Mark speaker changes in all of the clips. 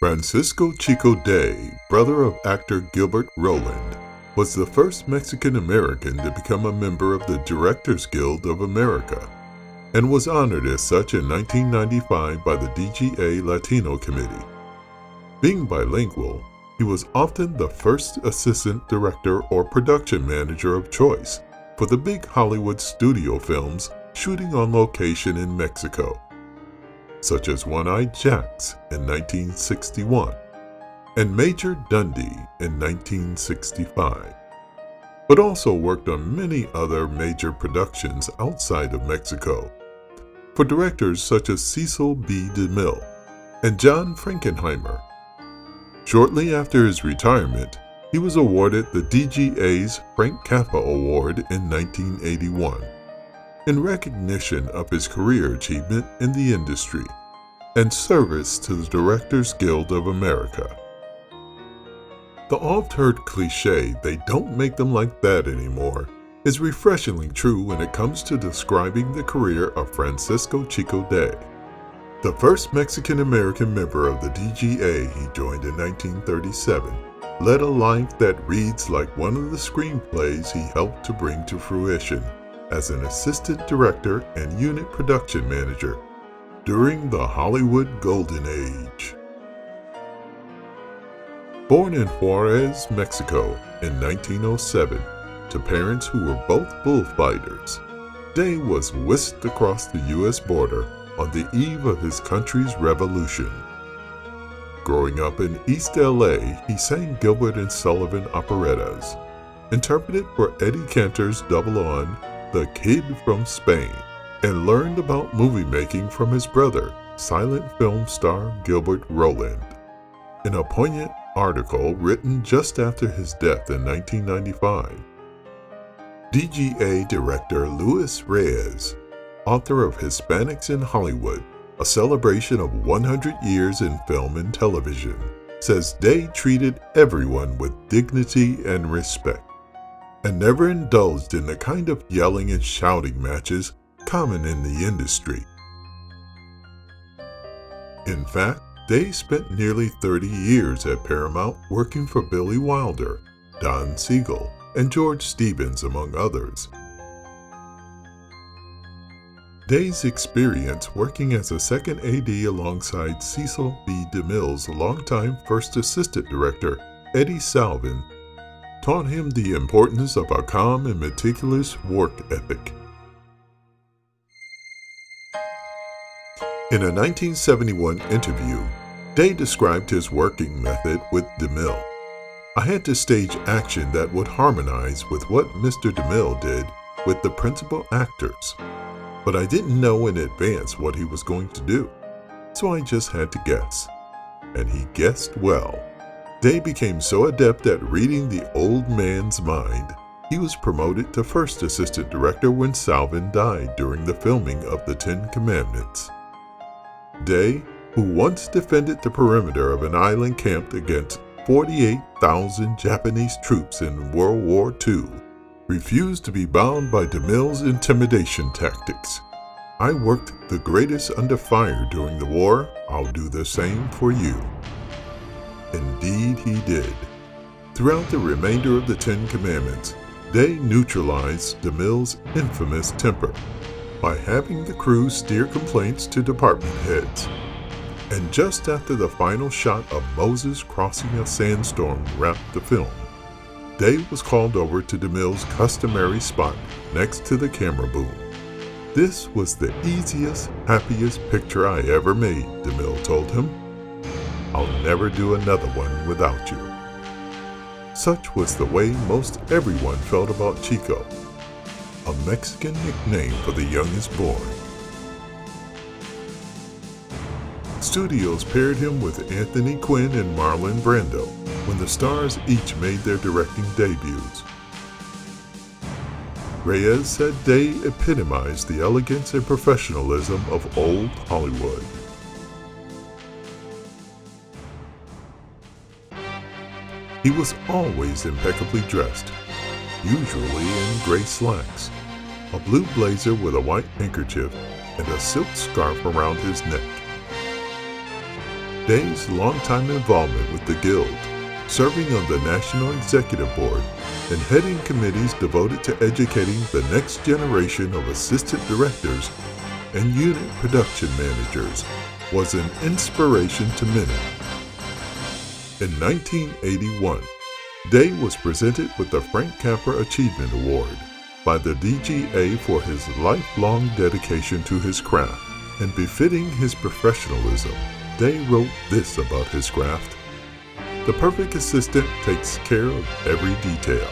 Speaker 1: Francisco Chico Day, brother of actor Gilbert Roland, was the first Mexican-American to become a member of the Directors Guild of America and was honored as such in 1995 by the DGA Latino Committee. Being bilingual, he was often the first assistant director or production manager of choice for the big Hollywood studio films shooting on location in Mexico, such as One-Eyed Jacks in 1961 and Major Dundee in 1965, but also worked on many other major productions outside of Mexico for directors such as Cecil B. Demille and John Frankenheimer. Shortly after his retirement, he was awarded the DGA's Frank Capra Award in 1981 in recognition of his career achievement in the industry and service to the Directors Guild of America. The oft-heard cliché, "they don't make them like that anymore," is refreshingly true when it comes to describing the career of Francisco Chico Day. The first Mexican-American member of the DGA he joined in 1937 led a life that reads like one of the screenplays he helped to bring to fruition as an assistant director and unit production manager during the Hollywood Golden Age. Born in Juarez, Mexico in 1907 to parents who were both bullfighters, Day was whisked across the U.S. border on the eve of his country's revolution. Growing up in East L.A., he sang Gilbert and Sullivan operettas, interpreted for Eddie Cantor's double on The Kid from Spain, and learned about movie making from his brother, silent film star Gilbert Roland. In a poignant article written just after his death in 1995, DGA director Luis Reyes, author of Hispanics in Hollywood, a celebration of 100 years in film and television, says Day treated everyone with dignity and respect, and never indulged in the kind of yelling and shouting matches common in the industry. In fact, Day spent nearly 30 years at Paramount working for Billy Wilder, Don Siegel, and George Stevens, among others. Day's experience working as a second AD alongside Cecil B. DeMille's longtime first assistant director, Eddie Salvin, taught him the importance of a calm and meticulous work ethic. In a 1971 interview, Day described his working method with DeMille. "I had to stage action that would harmonize with what Mr. DeMille did with the principal actors, but I didn't know in advance what he was going to do, so I just had to guess." And he guessed well. Day became so adept at reading the old man's mind, he was promoted to first assistant director when Salvin died during the filming of The Ten Commandments. Day, who once defended the perimeter of an island camped against 48,000 Japanese troops in World War II, refused to be bound by DeMille's intimidation tactics. "I worked the greatest under fire during the war. I'll do the same for you." Indeed he did. Throughout the remainder of the Ten Commandments, Day neutralized DeMille's infamous temper by having the crew steer complaints to department heads. And just after the final shot of Moses crossing a sandstorm wrapped the film, Day was called over to DeMille's customary spot next to the camera boom. "This was the easiest, happiest picture I ever made," DeMille told him. "I'll never do another one without you." Such was the way most everyone felt about Chico, a Mexican nickname for the youngest born. Studios paired him with Anthony Quinn and Marlon Brando when the stars each made their directing debuts. Reyes said Day epitomized the elegance and professionalism of old Hollywood. He was always impeccably dressed, usually in gray slacks, a blue blazer with a white handkerchief, and a silk scarf around his neck. Day's longtime involvement with the Guild, serving on the National Executive Board and heading committees devoted to educating the next generation of assistant directors and unit production managers, was an inspiration to many. In 1981, Day was presented with the Frank Capra Achievement Award by the DGA for his lifelong dedication to his craft, and befitting his professionalism, Day wrote this about his craft: "The perfect assistant takes care of every detail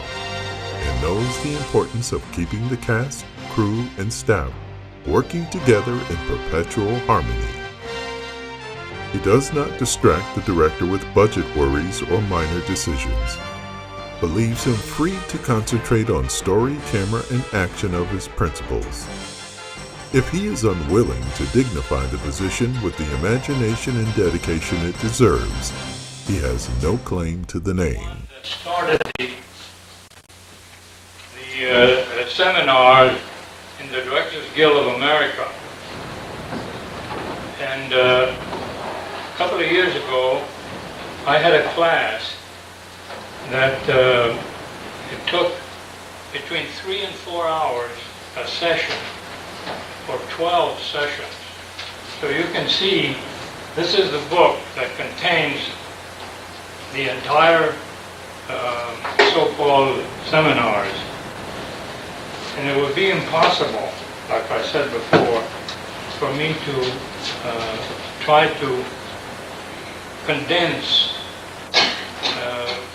Speaker 1: and knows the importance of keeping the cast, crew, and staff working together in perpetual harmony. He does not distract the director with budget worries or minor decisions, but leaves him free to concentrate on story, camera, and action of his principles. If he is unwilling to dignify the position with the imagination and dedication it deserves, he has no claim to the name."
Speaker 2: That started the seminar in the Directors Guild of America. And a couple of years ago, I had a class that it took between 3 and 4 hours a session for 12 sessions. So you can see this is the book that contains the entire so-called seminars. And it would be impossible, like I said before, for me to try to condense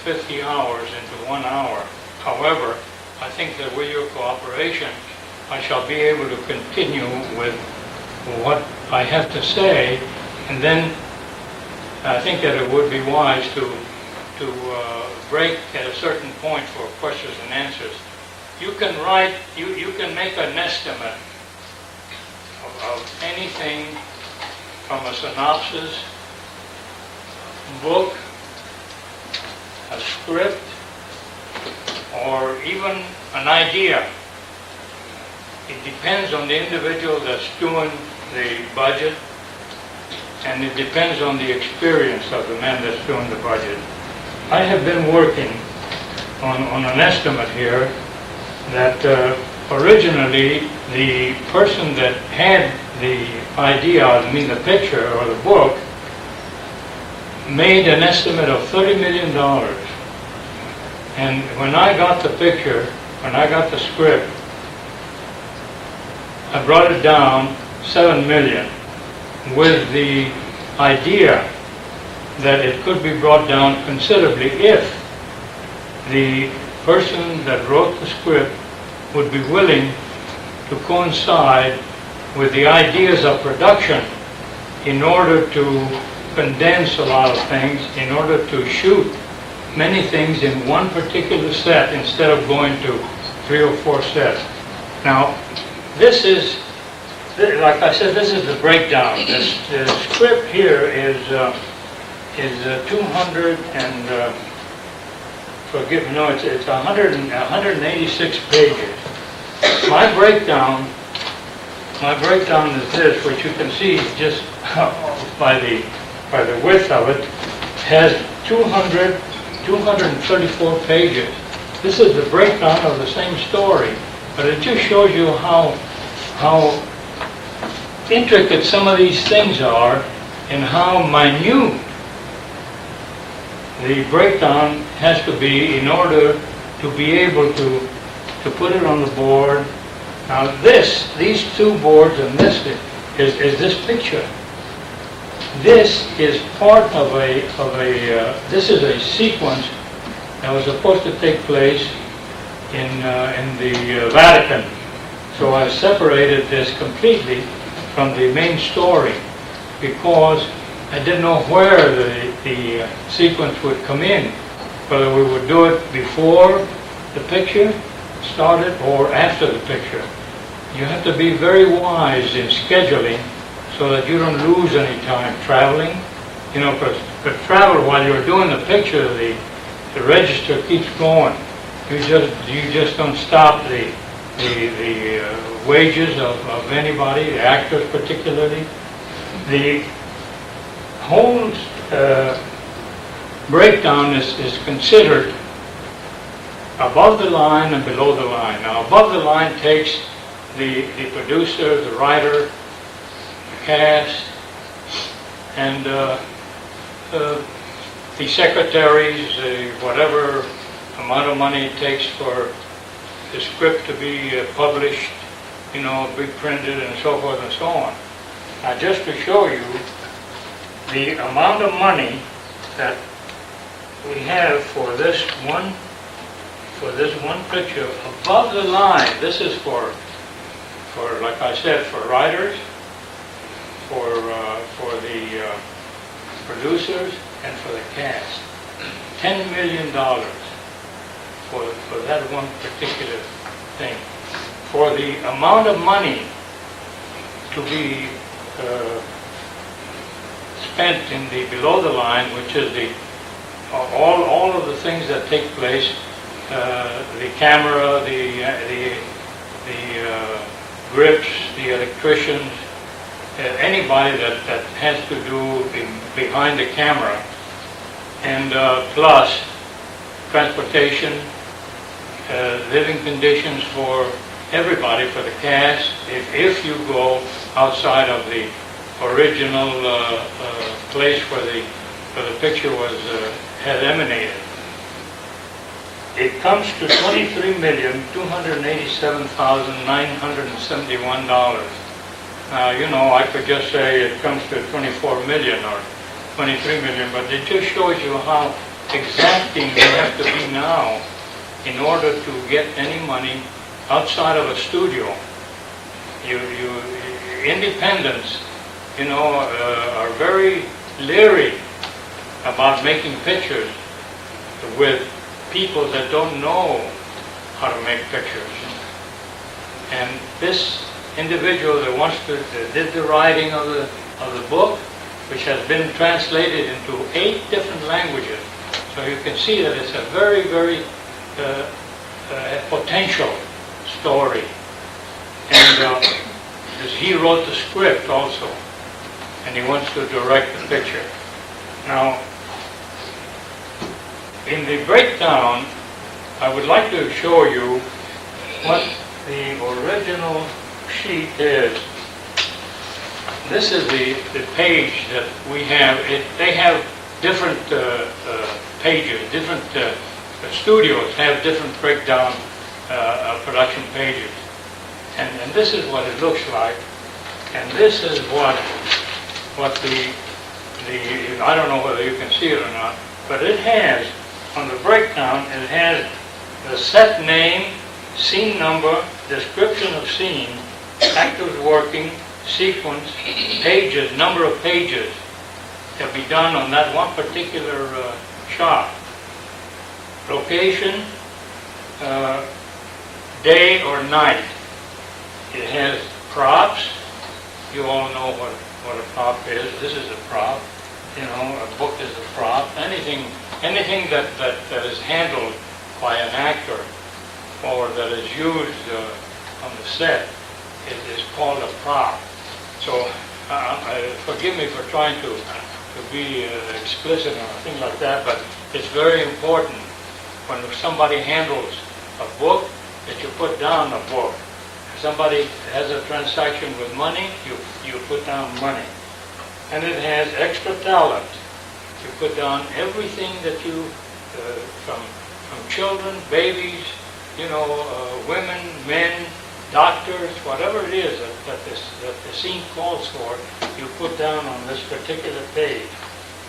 Speaker 2: 50 hours into 1 hour. However, I think that with your cooperation, I shall be able to continue with what I have to say, and then I think that it would be wise to break at a certain point for questions and answers. You can write, you can make an estimate of anything from a synopsis, book, a script, or even an idea. It depends on the individual that's doing the budget, and it depends on the experience of the man that's doing the budget. I have been working on an estimate here that originally the person that had the idea, I mean the picture or the book, made an estimate of $30 million. And when I got the picture, when I got the script, I brought it down $7 million with the idea that it could be brought down considerably if the person that wrote the script would be willing to coincide with the ideas of production in order to condense a lot of things, in order to shoot many things in one particular set instead of going to 3 or 4 sets. Now, this is, like I said, this is the breakdown. The script here is 200 and forgive me, no, it's 186 pages. My breakdown is this, which you can see just by the width of it, has 234 pages. This is the breakdown of the same story, but it just shows you how intricate some of these things are and how minute the breakdown has to be in order to be able to put it on the board. Now these 2 boards and this is this picture. This is part of this is a sequence that was supposed to take place in the Vatican. So I separated this completely from the main story because I didn't know where the sequence would come in, whether we would do it before the picture started or after the picture. You have to be very wise in scheduling so that you don't lose any time traveling. You know, because travel while you're doing the picture, the register keeps going. You just don't stop the wages of anybody, the actors particularly. whole breakdown is considered above the line and below the line. Now, above the line takes the producer, the writer, the cast, and the secretaries, whatever amount of money it takes for the script to be published, you know, be printed and so forth and so on. Now, just to show you the amount of money that we have for this one picture above the line. This is for like I said, for writers, for the producers, and for the cast. $10 million for that one particular thing. For the amount of money to be spent in the below the line, which is the all of the things that take place, the camera, the grips, the electricians, anybody that has to do behind the camera, and plus transportation, living conditions for everybody, for the cast, if you go outside of the original place where the picture had emanated. It comes to $23,287,971. Now, you know, I could just say it comes to 24 million or 23 million, but it just shows you how exacting you have to be now in order to get any money outside of a studio. Independents, you know, are very leery about making pictures with people that don't know how to make pictures. And this individual that did the writing of the book, which has been translated into 8 different languages, so you can see that it's a very, very potential story. And he wrote the script also, and he wants to direct the picture. Now, in the breakdown, I would like to show you what the original sheet is. This is the page that we have. They have different pages, different studios have different breakdown production pages. And this is what it looks like. And this is what the I don't know whether you can see it or not, but it has, on the breakdown, it has the set name, scene number, description of scene, actors working, sequence, pages, number of pages to be done on that one particular shot. Location, day or night. It has props. You all know what a prop is. This is a prop. You know, a book is a prop. Anything that is handled by an actor or that is used on the set is called a prop. So forgive me for trying to be explicit or things like that, but it's very important when somebody handles a book that you put down a book. If somebody has a transaction with money, you put down money. And it has extra talent. You put down everything that you, from children, babies, you know, women, men, doctors, whatever it is that the scene calls for, you put down on this particular page.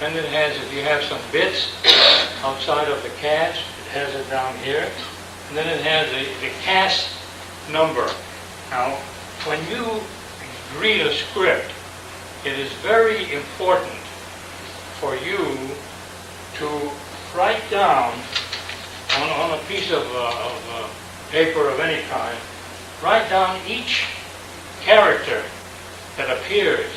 Speaker 2: And it has, if you have some bits outside of the cast, it has it down here. And then it has the cast number. Now, when you read a script, it is very important for you to write down on a piece of paper of any kind, write down each character that appears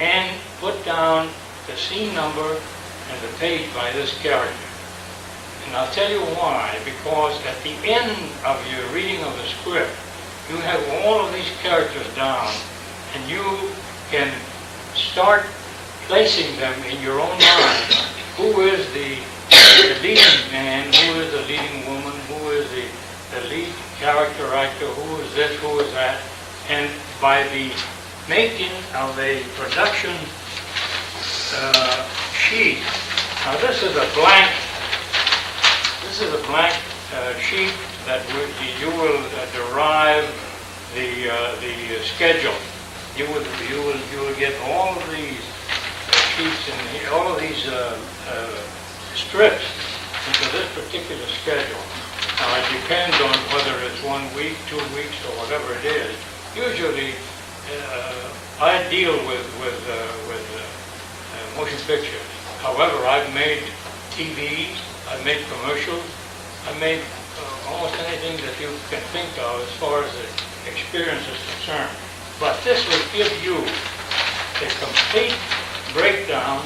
Speaker 2: and put down the scene number and the page by this character. And I'll tell you why, because at the end of your reading of the script, you have all of these characters down, and you can start placing them in your own mind. Who is the leading man? Who is the leading woman? Who is the lead character actor? Who is this? Who is that? And by the making of a production sheet. Now this is a blank. This is a blank sheet that you will derive the schedule. You will get all of these sheets and all of these strips into this particular schedule. Now it depends on whether it's 1 week, 2 weeks, or whatever it is. Usually, I deal with motion pictures. However, I've made TVs, I've made commercials, I've made almost anything that you can think of as far as the experience is concerned. But this will give you a complete breakdown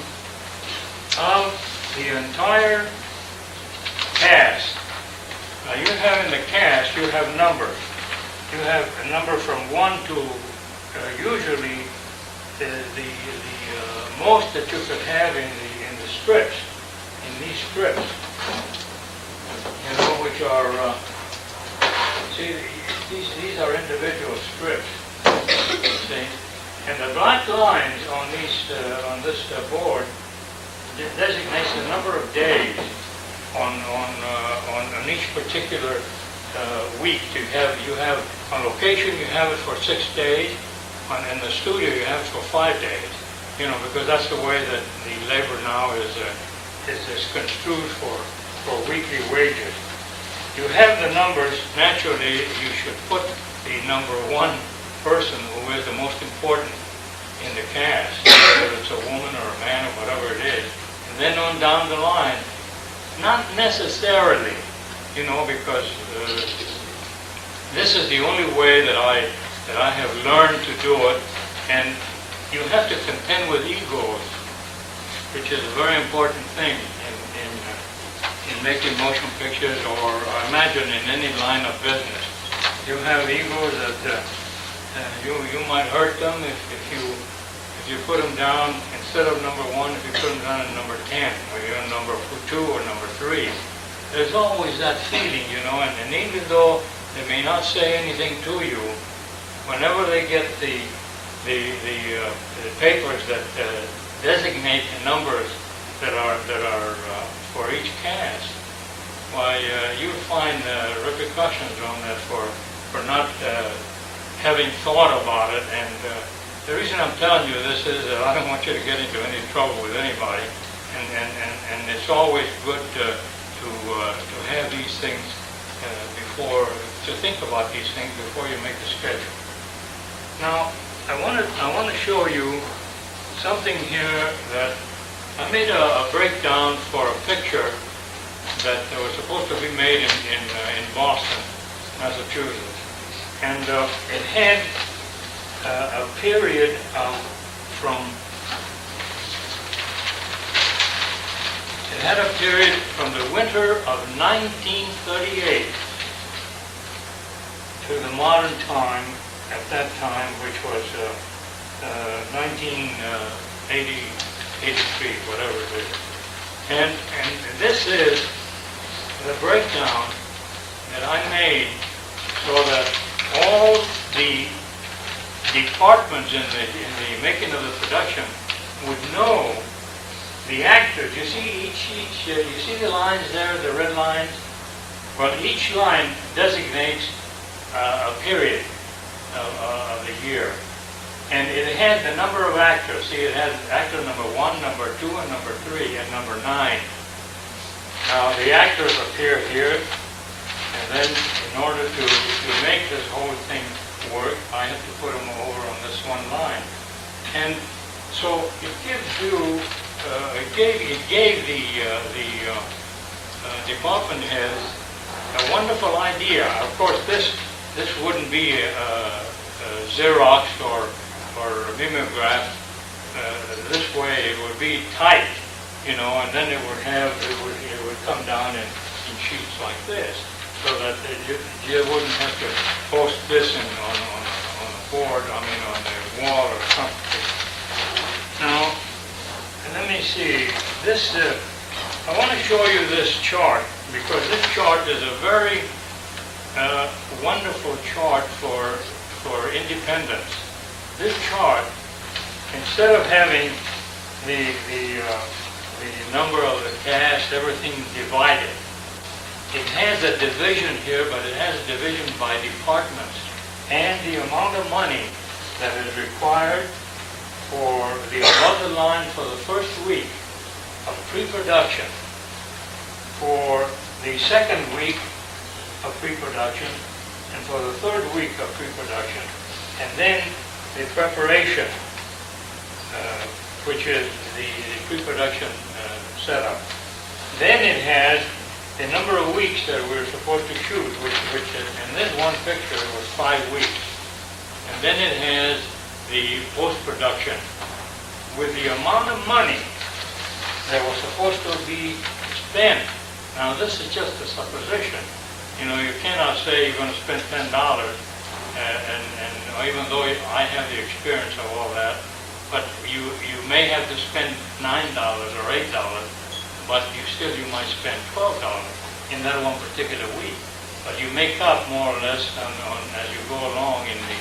Speaker 2: of the entire cast. Now you have in the cast, you have numbers. You have a number from 1 to usually the most that you could have in the strips, in these strips, you know, which are see these are individual strips. See, and the black lines on these on this board designates the number of days on each particular week. You have on location you have it for 6 days. In the studio you have it for 5 days. You know, because that's the way that the labor now is construed for weekly wages. You have the numbers. Naturally, you should put the number 1 person who is the most important in the cast, whether it's a woman or a man or whatever it is, and then on down the line. Not necessarily, you know, because this is the only way that I have learned to do it, and you have to contend with egos, which is a very important thing in making motion pictures, or I imagine in any line of business. You have egos that you might hurt them if you put them down instead of number 1, if you put them down at number 10, or you're number 2 or number 3. There's always that feeling, you know, and even though they may not say anything to you, whenever they get the papers that designate the numbers that are for each cast, why you find repercussions on that for not having thought about it. And the reason I'm telling you this is that I don't want you to get into any trouble with anybody, and it's always good to have these things to think about these things before you make the schedule. Now, I want to show you something here that I made a breakdown for a picture that was supposed to be made in Boston, Massachusetts, and it had a period from the winter of 1938 to the modern time at that time, which was 1983, whatever it is. And this is the breakdown that I made so that all the departments in the making of the production would know the actors. You see you see the lines there, the red lines? Well, each line designates a period of the year. And it had the number of actors. See, it has actor number 1, number 2, and number 3, and number 9. Now, the actors appear here, and then in order to make this whole thing work, I have to put them over on this one line. And so it gives you, it gave the department heads a wonderful idea. Of course, this wouldn't be Xerox or mimeograph. This way it would be tight, you know, and then it would come down in sheets like this, so that you wouldn't have to post this on the board, I mean on the wall or something. Now, me see. This, I want to show you this chart because this chart is a very wonderful chart for independence. This chart, instead of having the number of the cast, everything divided, it has a division here, but it has a division by departments and the amount of money that is required for the above the line for the first week of pre-production, for the second week of pre-production, and for the third week of pre-production, and then the preparation, which is the pre-production setup. Then it has the number of weeks that we're supposed to shoot, which is, in this one picture was 5 weeks. And then it has the post-production with the amount of money that was supposed to be spent. Now this is just a supposition. You know, you cannot say you're going to spend $10, and even though I have the experience of all that, but you may have to spend $9 or $8, but you might spend $12 in that one particular week. But you make up more or less on as you go along in the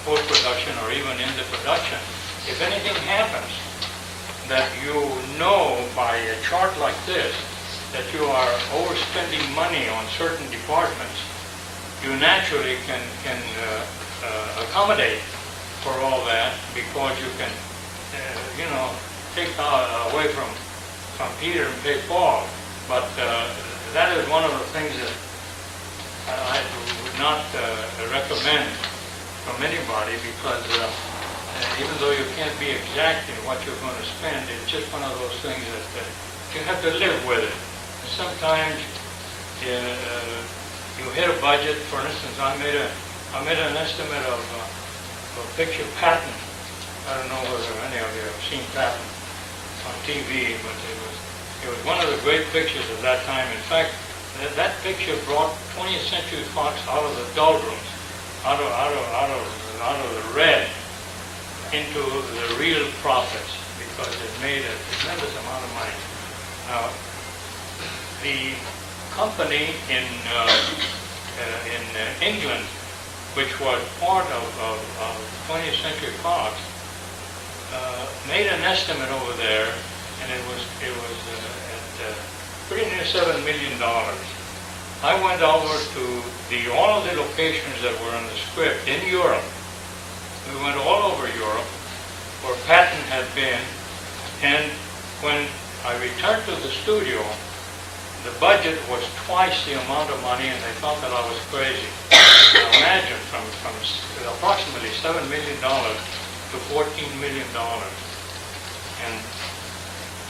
Speaker 2: post-production or even in the production. If anything happens that you know by a chart like this that you are overspending money on certain departments, you naturally can accommodate for all that because you can, take away from Peter and pay Paul. But that is one of the things that I would not recommend from anybody because even though you can't be exact in what you're going to spend, it's just one of those things that you have to live with it. Sometimes you hit a budget. For instance, I made an estimate of a picture Patton. I don't know whether any of you have seen Patton on TV, but it was one of the great pictures of that time. In fact, that picture brought 20th Century Fox out of the doldrums, out of the red, into the real profits because it made a tremendous amount of money. Now, the company in England, which was part of 20th Century Fox, made an estimate over there, and it was at pretty near $7 million. I went over to all of the locations that were in the script in Europe. We went all over Europe where Patton had been, and when I returned to the studio, the budget was twice the amount of money, and they thought that I was crazy. Now imagine from approximately $7 million to $14 million. And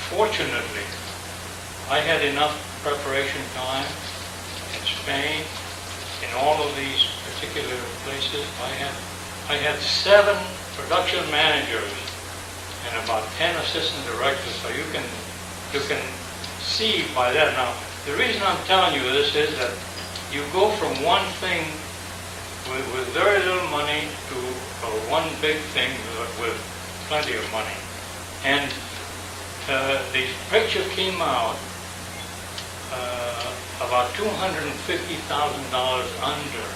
Speaker 2: fortunately, I had enough preparation time in Spain, in all of these particular places. I had 7 production managers and about 10 assistant directors, so you can see by that. Now, the reason I'm telling you this is that you go from one thing with very little money to one big thing with plenty of money. And the picture came out about $250,000 under,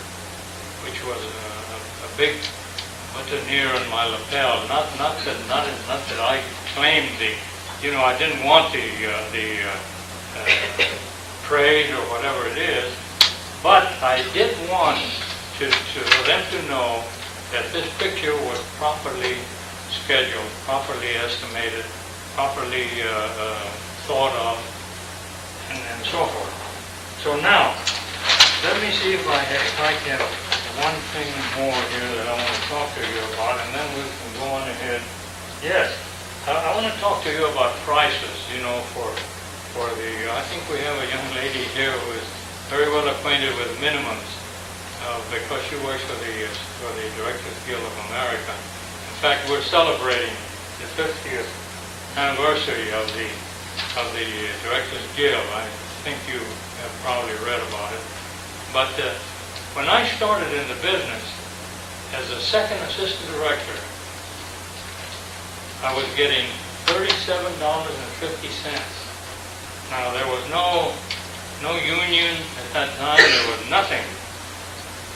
Speaker 2: which was a big boutonniere in my lapel. Not that I claimed I didn't want the praise or whatever it is, but I did want for them to know that this picture was properly scheduled, properly estimated, properly thought of, and so forth. So now, let me see if I can one thing more here that I want to talk to you about, and then we can go on ahead. Yes, I want to talk to you about prices, for the, I think we have a young lady here who is very well acquainted with minimums, because she works for the Directors Guild of America. In fact, we're celebrating the 50th anniversary of the Directors Guild. I think you have probably read about it. But when I started in the business as a second assistant director, I was getting $36 $37.50. Now, there was no union at that time. There was nothing.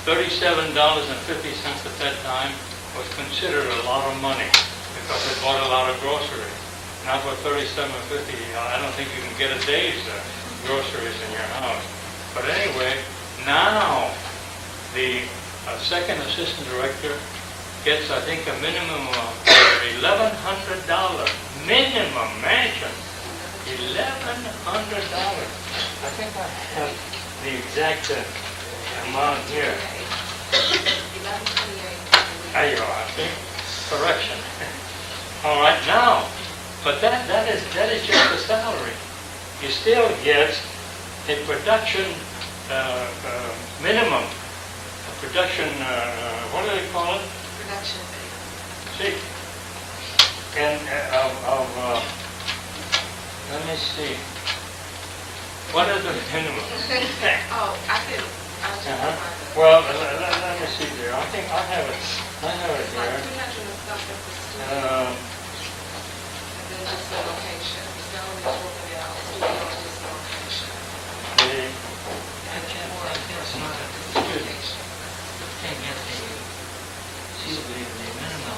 Speaker 2: $37.50 at that time was considered a lot of money because it bought a lot of groceries. Now for $37.50, I don't think you can get a day's groceries in your house. But anyway, now the second assistant director gets, I think, a minimum of $1,100 minimum mansion. $1,100. I think I have the exact amount here. There you are, see? Correction. All right, now, but that is just the salary. You still get a production minimum, a production, what do they call it?
Speaker 3: Production fee.
Speaker 2: See, and let me see. What is the minimum?
Speaker 3: Oh, I was just
Speaker 2: Well, let me see there. I think I have it. I have it
Speaker 3: It's like
Speaker 2: here.
Speaker 3: 300 and something for studio,
Speaker 2: Um,
Speaker 3: and then just the location. It's not only broken out, studio and just the location.
Speaker 2: the
Speaker 3: And then more of this one, just the location.
Speaker 2: can't get the minimum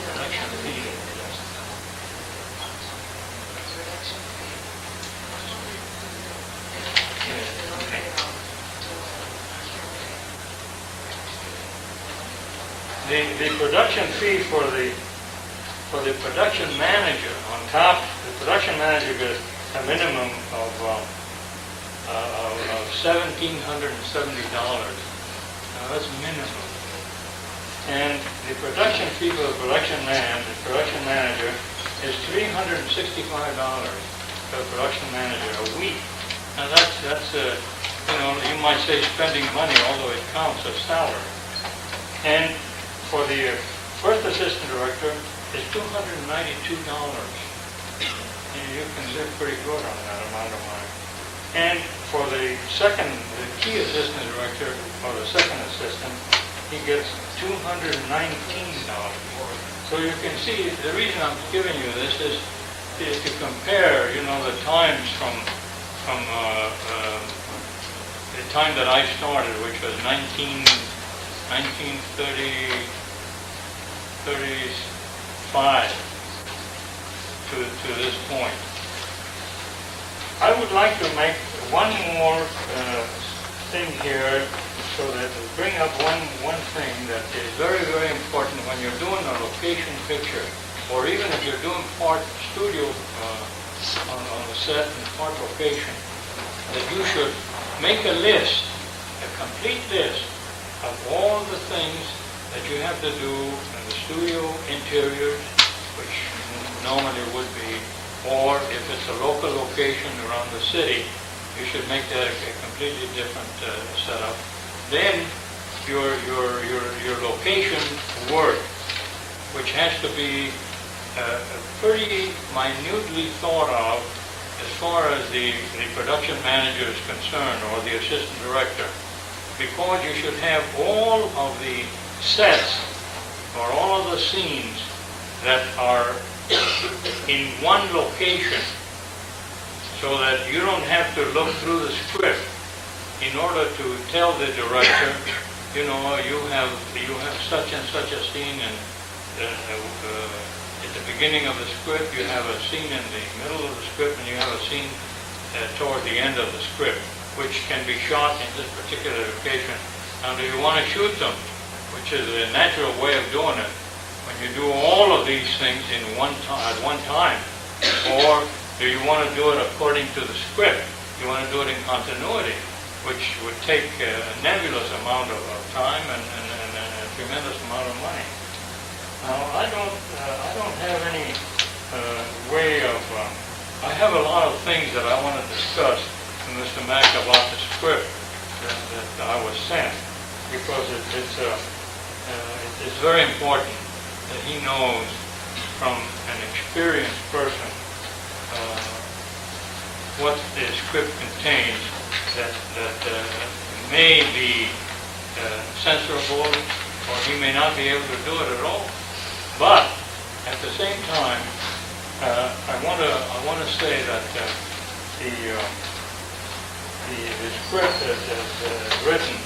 Speaker 2: production fee.
Speaker 3: Production fee.
Speaker 2: The production fee for the production manager on top, the production manager gets a minimum of $1,770. Now that's minimum. And the production fee for the production manager is $365 for the production manager a week. Now that's you might say spending money, although it counts as salary. And for the first assistant director, it's $292. You can live pretty good on that amount of money. And for the key assistant director, or the second assistant, he gets $219. So you can see, the reason I'm giving you this is to compare, the times from the time that I started, which was 1935 to this point. I would like to make one more thing here, so that bring up one thing that is very, very important when you're doing a location picture, or even if you're doing part studio on the set and part location, that you should make a list, a complete list of all the things that you have to do in the studio interiors, which normally would be, or if it's a local location around the city, you should make that a completely different setup. Then your location work, which has to be pretty minutely thought of as far as the production manager is concerned, or the assistant director, because you should have all of the sets or all of the scenes that are in one location, so that you don't have to look through the script in order to tell the director, you have such and such a scene, and at the beginning of the script you have a scene in the middle of the script, and you have a scene toward the end of the script, which can be shot in this particular location. Now, do you want to shoot them, which is a natural way of doing it, when you do all of these things at one time, or do you want to do it according to the script? You want to do it in continuity, which would take a nebulous amount of time and a tremendous amount of money. Now, I don't have any way of. I have a lot of things that I want to discuss with Mr. Mack about the script that I was sent, because it's very important that he knows from an experienced person what the script contains that may be censorable, or he may not be able to do it at all. But at the same time, a to say that the script is written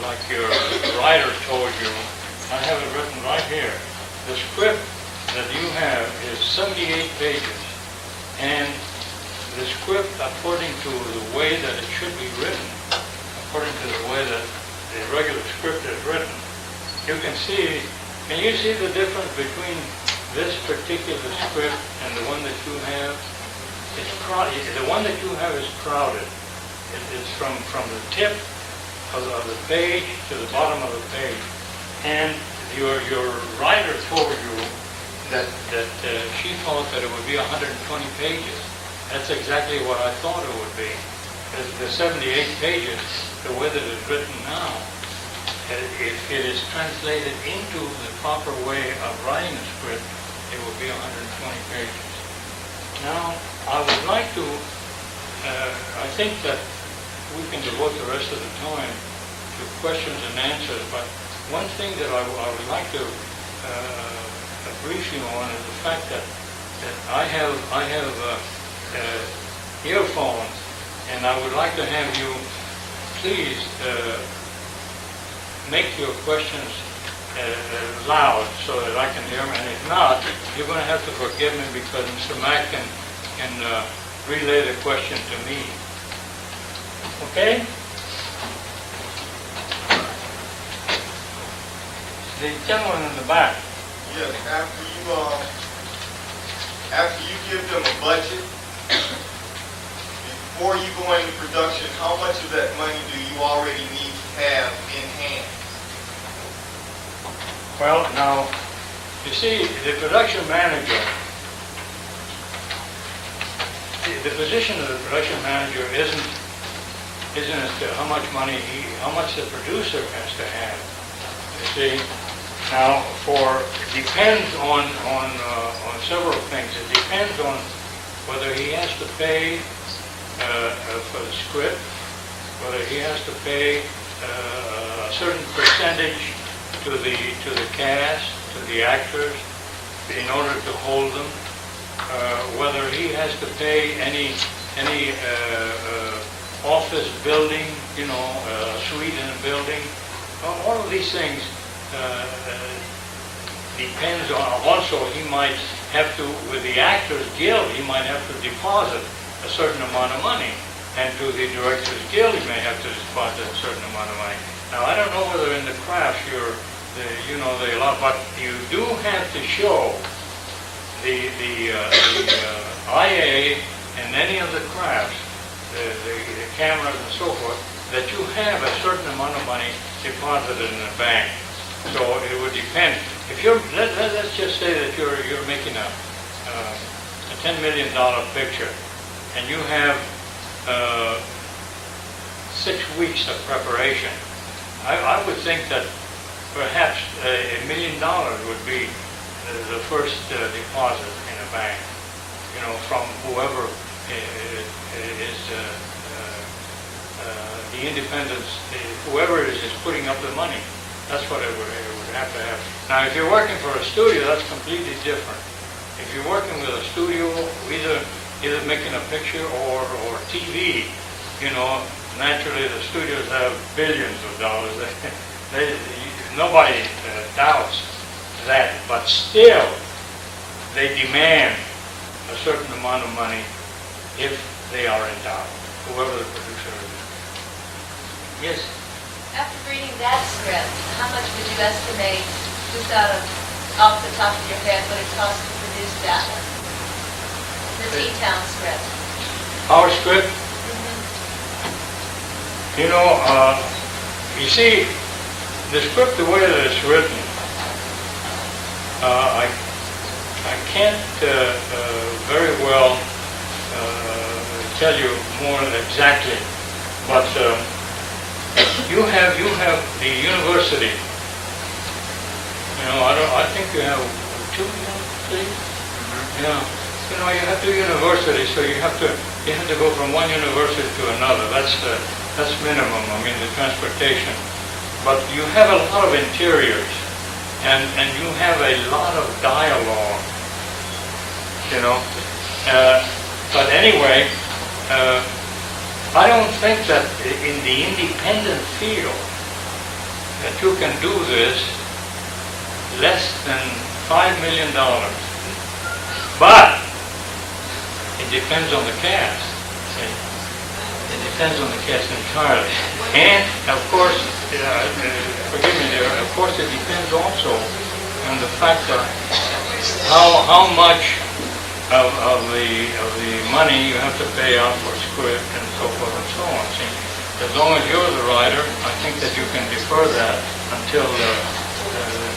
Speaker 2: like your writer told you. I have it written right here. The script that you have is 78 pages, and the script, according to the way that it should be written, according to the way that the regular script is written, you can see. Can you see the difference between this particular script and the one that you have? It's crowded. The one that you have is crowded. It's from the tip of the page to the bottom of the page. And your writer told you that she thought that it would be 120 pages. That's exactly what I thought it would be. The 78 pages, the way that it's written now, if it is translated into the proper way of writing a script, it will be 120 pages. Now, I would like to, I think that we can devote the rest of the time to questions and answers, but one thing that I would like to brief you on is the fact that I have earphones, and I would like to have you please make your questions loud so that I can hear them, and if not, you're going to have to forgive me because Mr. Mack can relay the question to me. Okay? The gentleman in the back.
Speaker 4: Yes, after you give them a budget, before you go into production, how much of that money do you already need to have in hand?
Speaker 2: Well, now, you see, the production manager, the position of the production manager isn't as to how much money how much the producer has to have. You see, now depends on several things. It depends on whether he has to pay for the script, whether he has to pay a certain percentage to the cast, to the actors, in order to hold them, whether he has to pay any office building, a suite in a building. All of these things depends on. Also, he might have to, with the Actors Guild, he might have to deposit a certain amount of money, and to the Directors Guild, he may have to deposit a certain amount of money. Now, I don't know whether in the crafts they allow, but you do have to show the IA and any of the crafts, the cameras and so forth, that you have a certain amount of money deposited in the bank. So it would depend. If you're, let's just say that you're making a $10 million picture, and you have 6 weeks of preparation. I would think that perhaps $1 million would be the first deposit in a bank, from whoever is the independence, whoever is putting up the money. That's what it would have to have. Now, if you're working for a studio, that's completely different. If you're working with a studio, either making a picture or TV, naturally the studios have billions of dollars. Nobody doubts that, but still they demand a certain amount of money if they are in doubt, whoever the producer is. Yes?
Speaker 5: After reading that script, how much would you estimate, just off the top of your head, what it cost to produce that one? The T-Town script.
Speaker 2: Our script? You see, the script, the way that it's written, I can't very well tell you more exactly, but you have the university. I think you have 2 universities. Yeah. You have 2 universities, so you have to go from one university to another. That's minimum. I mean, the transportation. But you have a lot of interiors, and you have a lot of dialogue. But anyway, I don't think that in the independent field that you can do this less than $5 million. But it depends on the cast. See? It depends on the cast entirely. And of course, forgive me there, of course it depends also on the fact that how much of the money you have to pay out for script and so forth and so on. See, as long as you're the writer, I think that you can defer that until the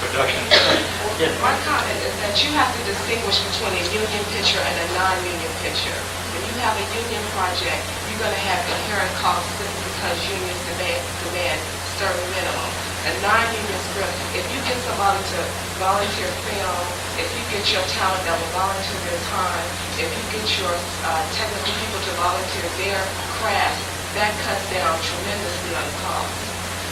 Speaker 2: production stage. Yes.
Speaker 3: My comment is that you have to distinguish between a union picture and a non-union picture. When you have a union project, you're going to have inherent costs simply because unions demand certain minimum. A non-union script, if you get somebody to volunteer film, if you get your talent that will volunteer their time, if you get your technical people to volunteer their craft, that cuts down tremendously on cost.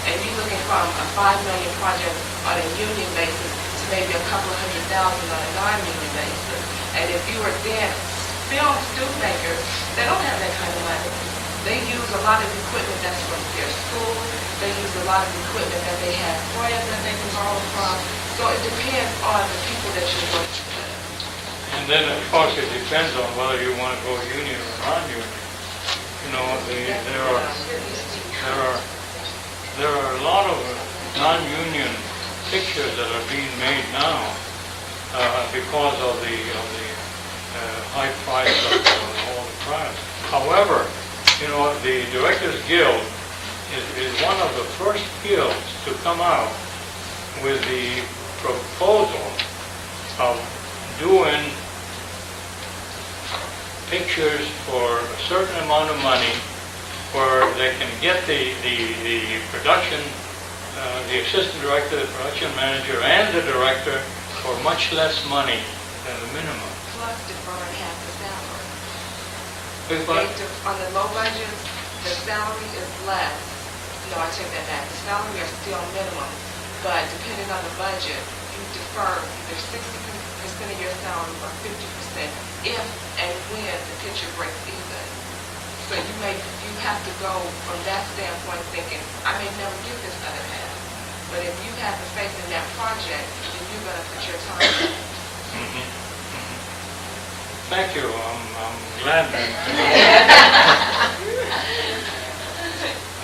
Speaker 3: And you're looking from a $5 million project on a union basis to maybe a couple of $100,000 on a non-union basis. And if you are then film student makers, they don't have that kind of money. They use a lot of equipment that's from their school. They use a lot of equipment that they have friends that they can borrow from. So it depends on the people that you're working with.
Speaker 2: And then, of course, it depends on whether you want to go union or non-union. You know, there are a lot of non-union pictures that are being made now because of the high price of all the price. However, you know, the Directors Guild is one of the first guilds to come out with the proposal of doing pictures for a certain amount of money where they can get the production, the assistant director, the production manager, and the director for much less money than the minimum.
Speaker 3: Plus deferring half the salary.
Speaker 2: Big what?
Speaker 3: On the low budgets, the salary is less. No, I take that back. The salary are still minimum, but depending on the budget, you defer either 60% of your salary or 50% if and when the picture breaks even. So you have to go from that standpoint thinking, I may never get this other half. But if you have the faith in that project, then you're going to put your time in.
Speaker 2: Mm-hmm. Thank you. I'm glad that.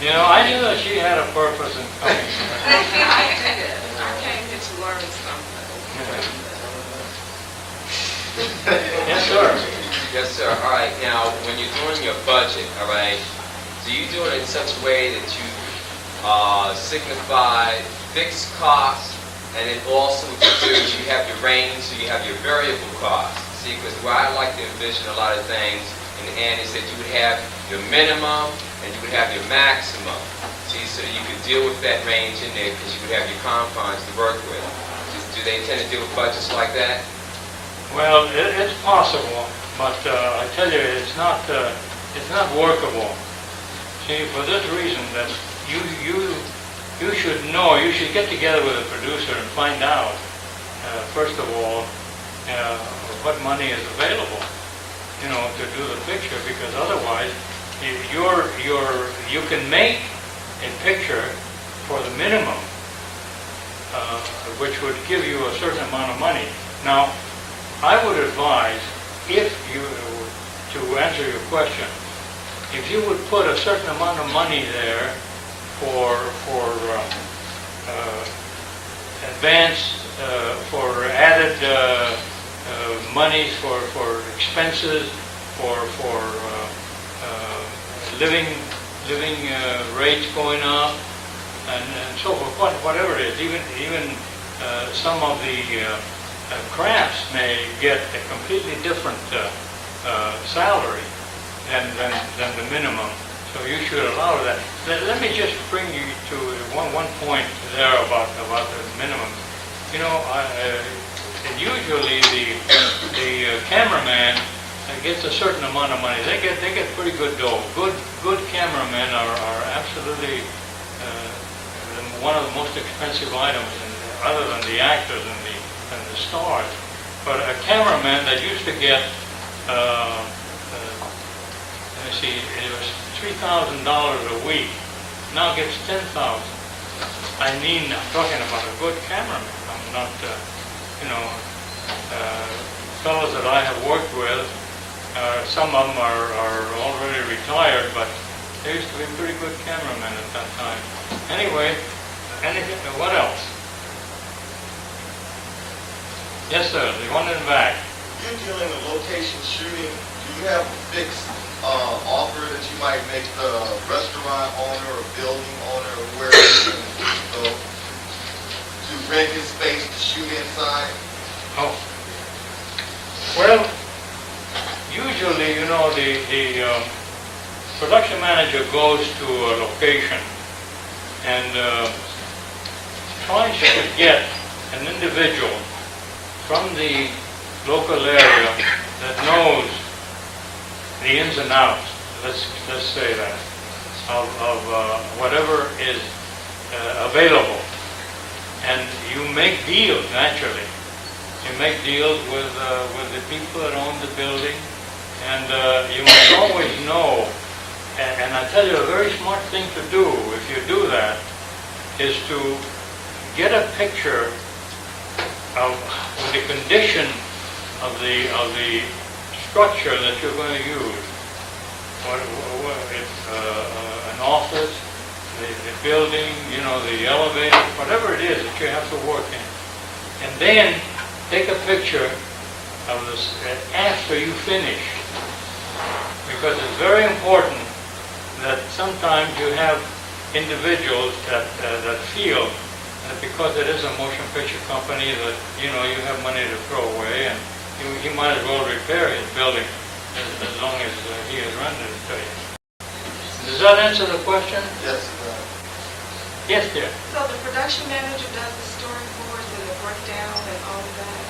Speaker 2: You know, I knew that she had a purpose in coming.
Speaker 3: I did. I came here to learn something.
Speaker 2: Yes, sir.
Speaker 6: Yes, sir. All right. Now, when you're doing your budget, all right, do you do it in such a way that you signify fixed costs, and then also what you do is you have your range, so you have your variable costs. See, because the way I like to envision a lot of things in the end is that you would have your minimum and you would have your maximum. See, so you could deal with that range in there because you would have your confines to work with. Do they intend to deal with budgets like that?
Speaker 2: Well, it's possible, but I tell you, it's not workable. See, for this reason, that you should know, you should get together with a producer and find out, first of all, what money is available, you know, to do the picture, because otherwise, you can make a picture for the minimum, which would give you a certain amount of money. Now, I would advise, to answer your question, if you would put a certain amount of money there for advance, for added monies for expenses, for living rates going up, and so forth, whatever it is. Even some of the crafts may get a completely different salary than the minimum. So you should allow that. Let me just bring you to one point there about the minimum. You know, usually the cameraman gets a certain amount of money. They get pretty good dough. Good cameramen are absolutely one of the most expensive items, other than the actors and the stars. But a cameraman that used to get let me see, it was $3,000 a week. Now gets $10,000. I mean, I'm talking about a good cameraman. I'm not, fellows that I have worked with, some of them are already retired, but they used to be pretty good cameramen at that time. Anyway, anything, what else? Yes, sir, the one in the back.
Speaker 4: You're dealing with location shooting. Do you have a fixed offer that you might make the restaurant owner or building owner where you can go to rent his space to shoot inside?
Speaker 2: Oh. Well, usually, the production manager goes to a location and tries to get an individual from the local area that knows the ins and outs, let's say that, of whatever is available. And you make deals, naturally. You make deals with the people that own the building, and you must always know, and I tell you, a very smart thing to do, if you do that, is to get a picture of the condition of the structure that you're going to use. It's an office, the building, the elevator, whatever it is that you have to work in. And then take a picture of this after you finish. Because it's very important that sometimes you have individuals that feel that because it is a motion picture company that, you have money to throw away, and he might as well repair his building as long as he has rented it to you. Does that answer the question?
Speaker 4: Yes, it does.
Speaker 2: Yes, dear.
Speaker 3: So the production manager does the storyboards and the breakdown and all of that?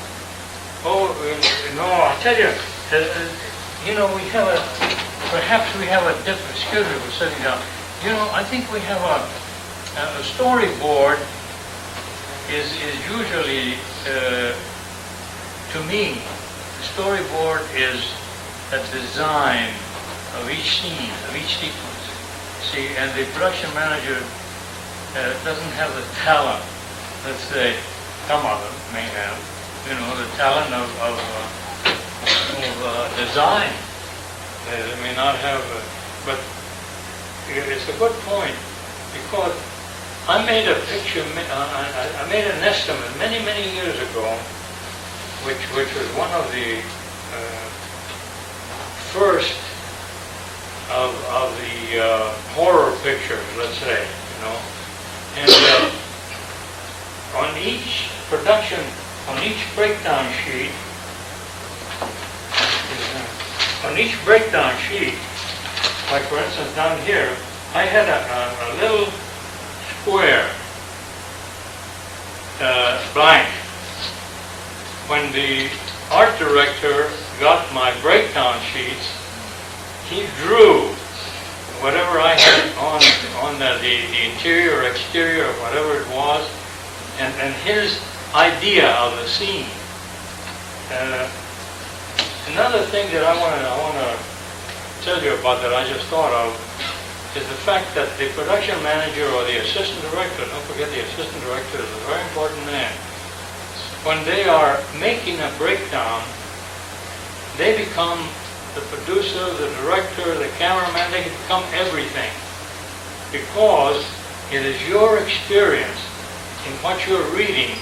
Speaker 2: Oh, no, I'll tell you, we have perhaps we have a different, excuse me for sitting down. I think we have a storyboard is usually, to me, the storyboard is a design of each scene, of each sequence. See, and the production manager doesn't have the talent, let's say, some of them may have, the talent of design. They may not have, but it's a good point, because I made a picture, I made an estimate many, many years ago, which was one of the first of the horror pictures, let's say, and on each production, on each breakdown sheet, like for instance down here, I had a little square blank. When the art director got my breakdown sheets, he drew whatever I had on the interior or exterior or whatever it was, and his idea of the scene. Another thing that I want to tell you about that I just thought of is the fact that the production manager or the assistant director, don't forget the assistant director is a very important man, when they are making a breakdown, they become the producer, the director, the cameraman, they become everything. Because it is your experience in what you're reading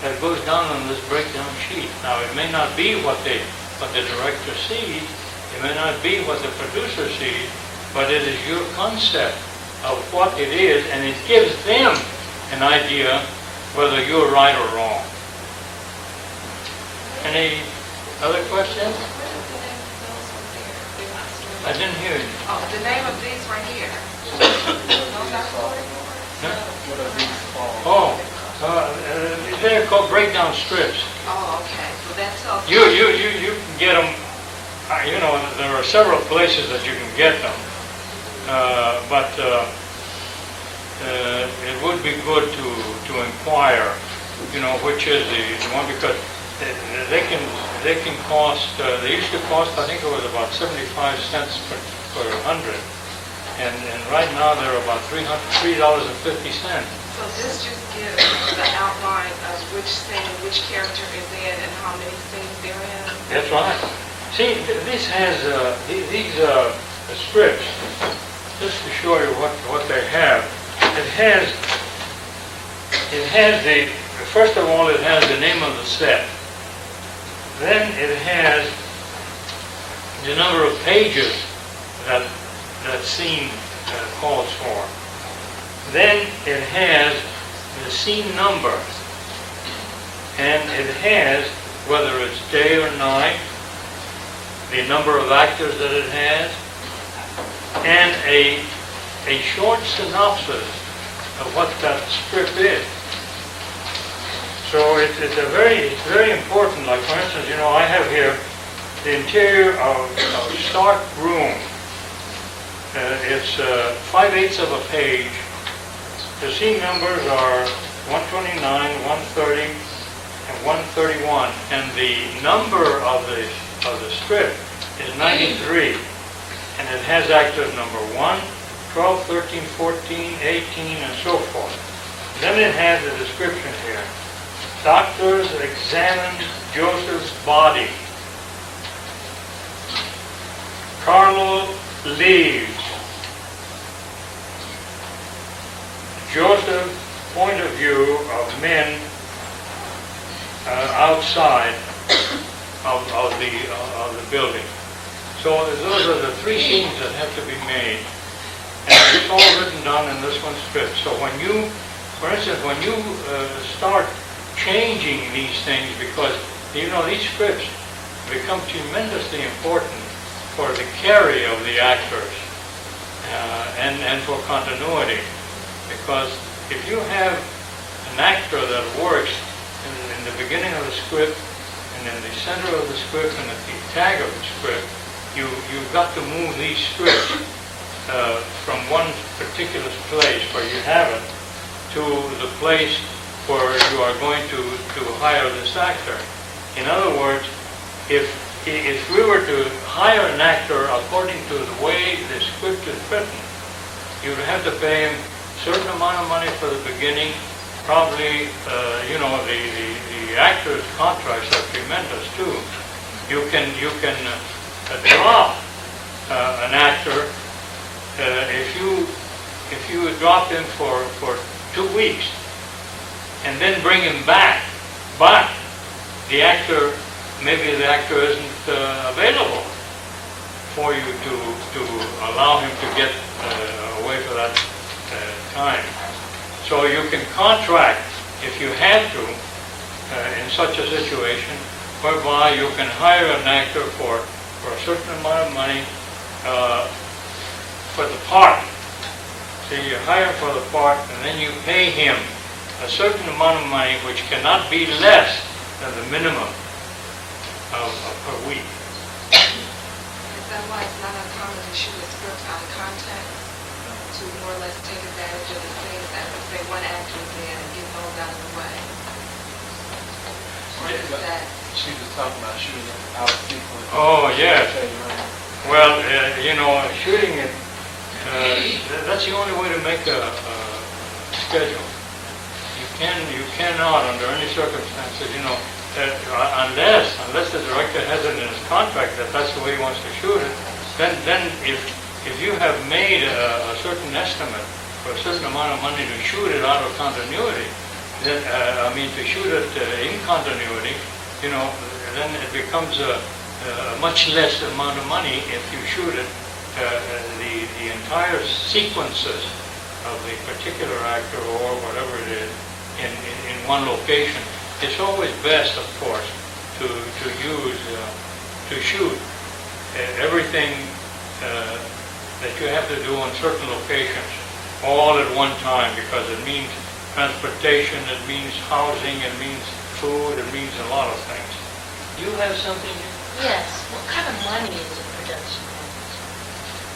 Speaker 2: that goes down on this breakdown sheet. Now, it may not be what the director sees, it may not be what the producer sees, but it is your concept of what it is, and it gives them an idea whether you're right or wrong. Any other questions? I didn't hear you.
Speaker 3: Oh, the name of these right here. Those are storyboards?
Speaker 2: They're called breakdown strips.
Speaker 3: Oh, okay. So that's all.
Speaker 2: You can get them. There are several places that you can get them, but it would be good to inquire. Which is the one, because they can cost, they used to cost, I think it was about 75 cents per 100. And right now they're about $3.50.
Speaker 3: So this just gives the outline of which scene, which character is in, and how many scenes they're in.
Speaker 2: That's right. See, this has these strips. Just to show you what they have. It has the, first of all, it has the name of the set. Then it has the number of pages that scene calls for. Then it has the scene number, and it has, whether it's day or night, the number of actors that it has, and a short synopsis of what that strip is. So it's very important. Like, for instance, I have here the interior of Stark Room. It's 5/8 of a page. The scene numbers are 129, 130, and 131, and the number of the strip is 93, and it has actors number 1, 12, 13, 14, 18, and so forth. Then it has a description here. Doctors examined Joseph's body. Carlo leaves. Joseph's point of view of men outside of the building. So those are the three scenes that have to be made, and it's all written down in this one script. So when you, for instance, when you start changing these things, because these scripts become tremendously important for the carry of the actors and for continuity. Because if you have an actor that works in the beginning of the script and in the center of the script and at the tag of the script, you've got to move these scripts from one particular place where you have it to the place where you are going to hire this actor. In other words, if we were to hire an actor according to the way the script is written, you would have to pay him certain amount of money for the beginning. Probably, the actors' contracts are tremendous too. You can drop an actor if you drop him for 2 weeks and then bring him back, but maybe the actor isn't available for you to allow him to get away for that time. So you can contract, if you have to, in such a situation, whereby you can hire an actor for a certain amount of money for the part. So you hire for the part, and then you pay him a certain amount of money, which cannot be less than the minimum per week.
Speaker 3: Is that why it's not uncommon to shoot a script out of context, to more or less take advantage of the scenes that, let's say, one actor is in and get those out of the way? Or is that...
Speaker 7: She was talking about shooting it out of sequence.
Speaker 2: Oh, yes. Well, shooting it, that's the only way to make a schedule. You cannot, under any circumstances, unless the director has it in his contract that that's the way he wants to shoot it, then if you have made a certain estimate for a certain amount of money to shoot it out of continuity, then to shoot it in continuity, then it becomes a much less amount of money if you shoot it the entire sequences of the particular actor or whatever it is in one location. It's always best, of course, to shoot everything that you have to do on certain locations all at one time, because it means transportation, it means housing, it means food, it means a lot of things. You have something?
Speaker 8: Yes. What kind of money is a production manager?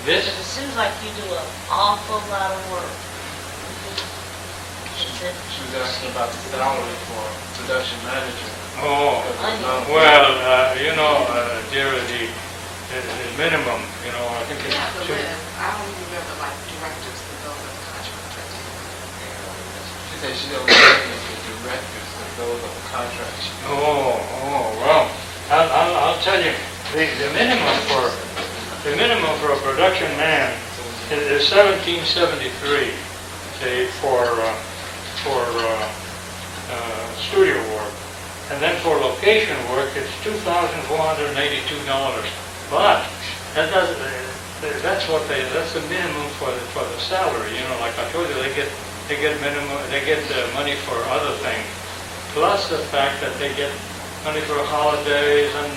Speaker 2: This?
Speaker 8: Because it seems like you do an awful lot of work.
Speaker 7: She was asking about the salary for a production manager.
Speaker 2: Oh,
Speaker 8: Onion.
Speaker 2: well, dear, the minimum, I think
Speaker 3: You have
Speaker 2: it's
Speaker 3: the
Speaker 2: two.
Speaker 3: list. I don't remember like directors and those are the contractors.
Speaker 7: She said she don't know the directors, but those are the contracts.
Speaker 2: Well, I'll tell you, the minimum for a production man is 1773, say, for studio work, and then for location work it's $2,482. But that doesn't. That's the minimum for the salary. Like I told you, they get money for other things, plus the fact that they get money for holidays and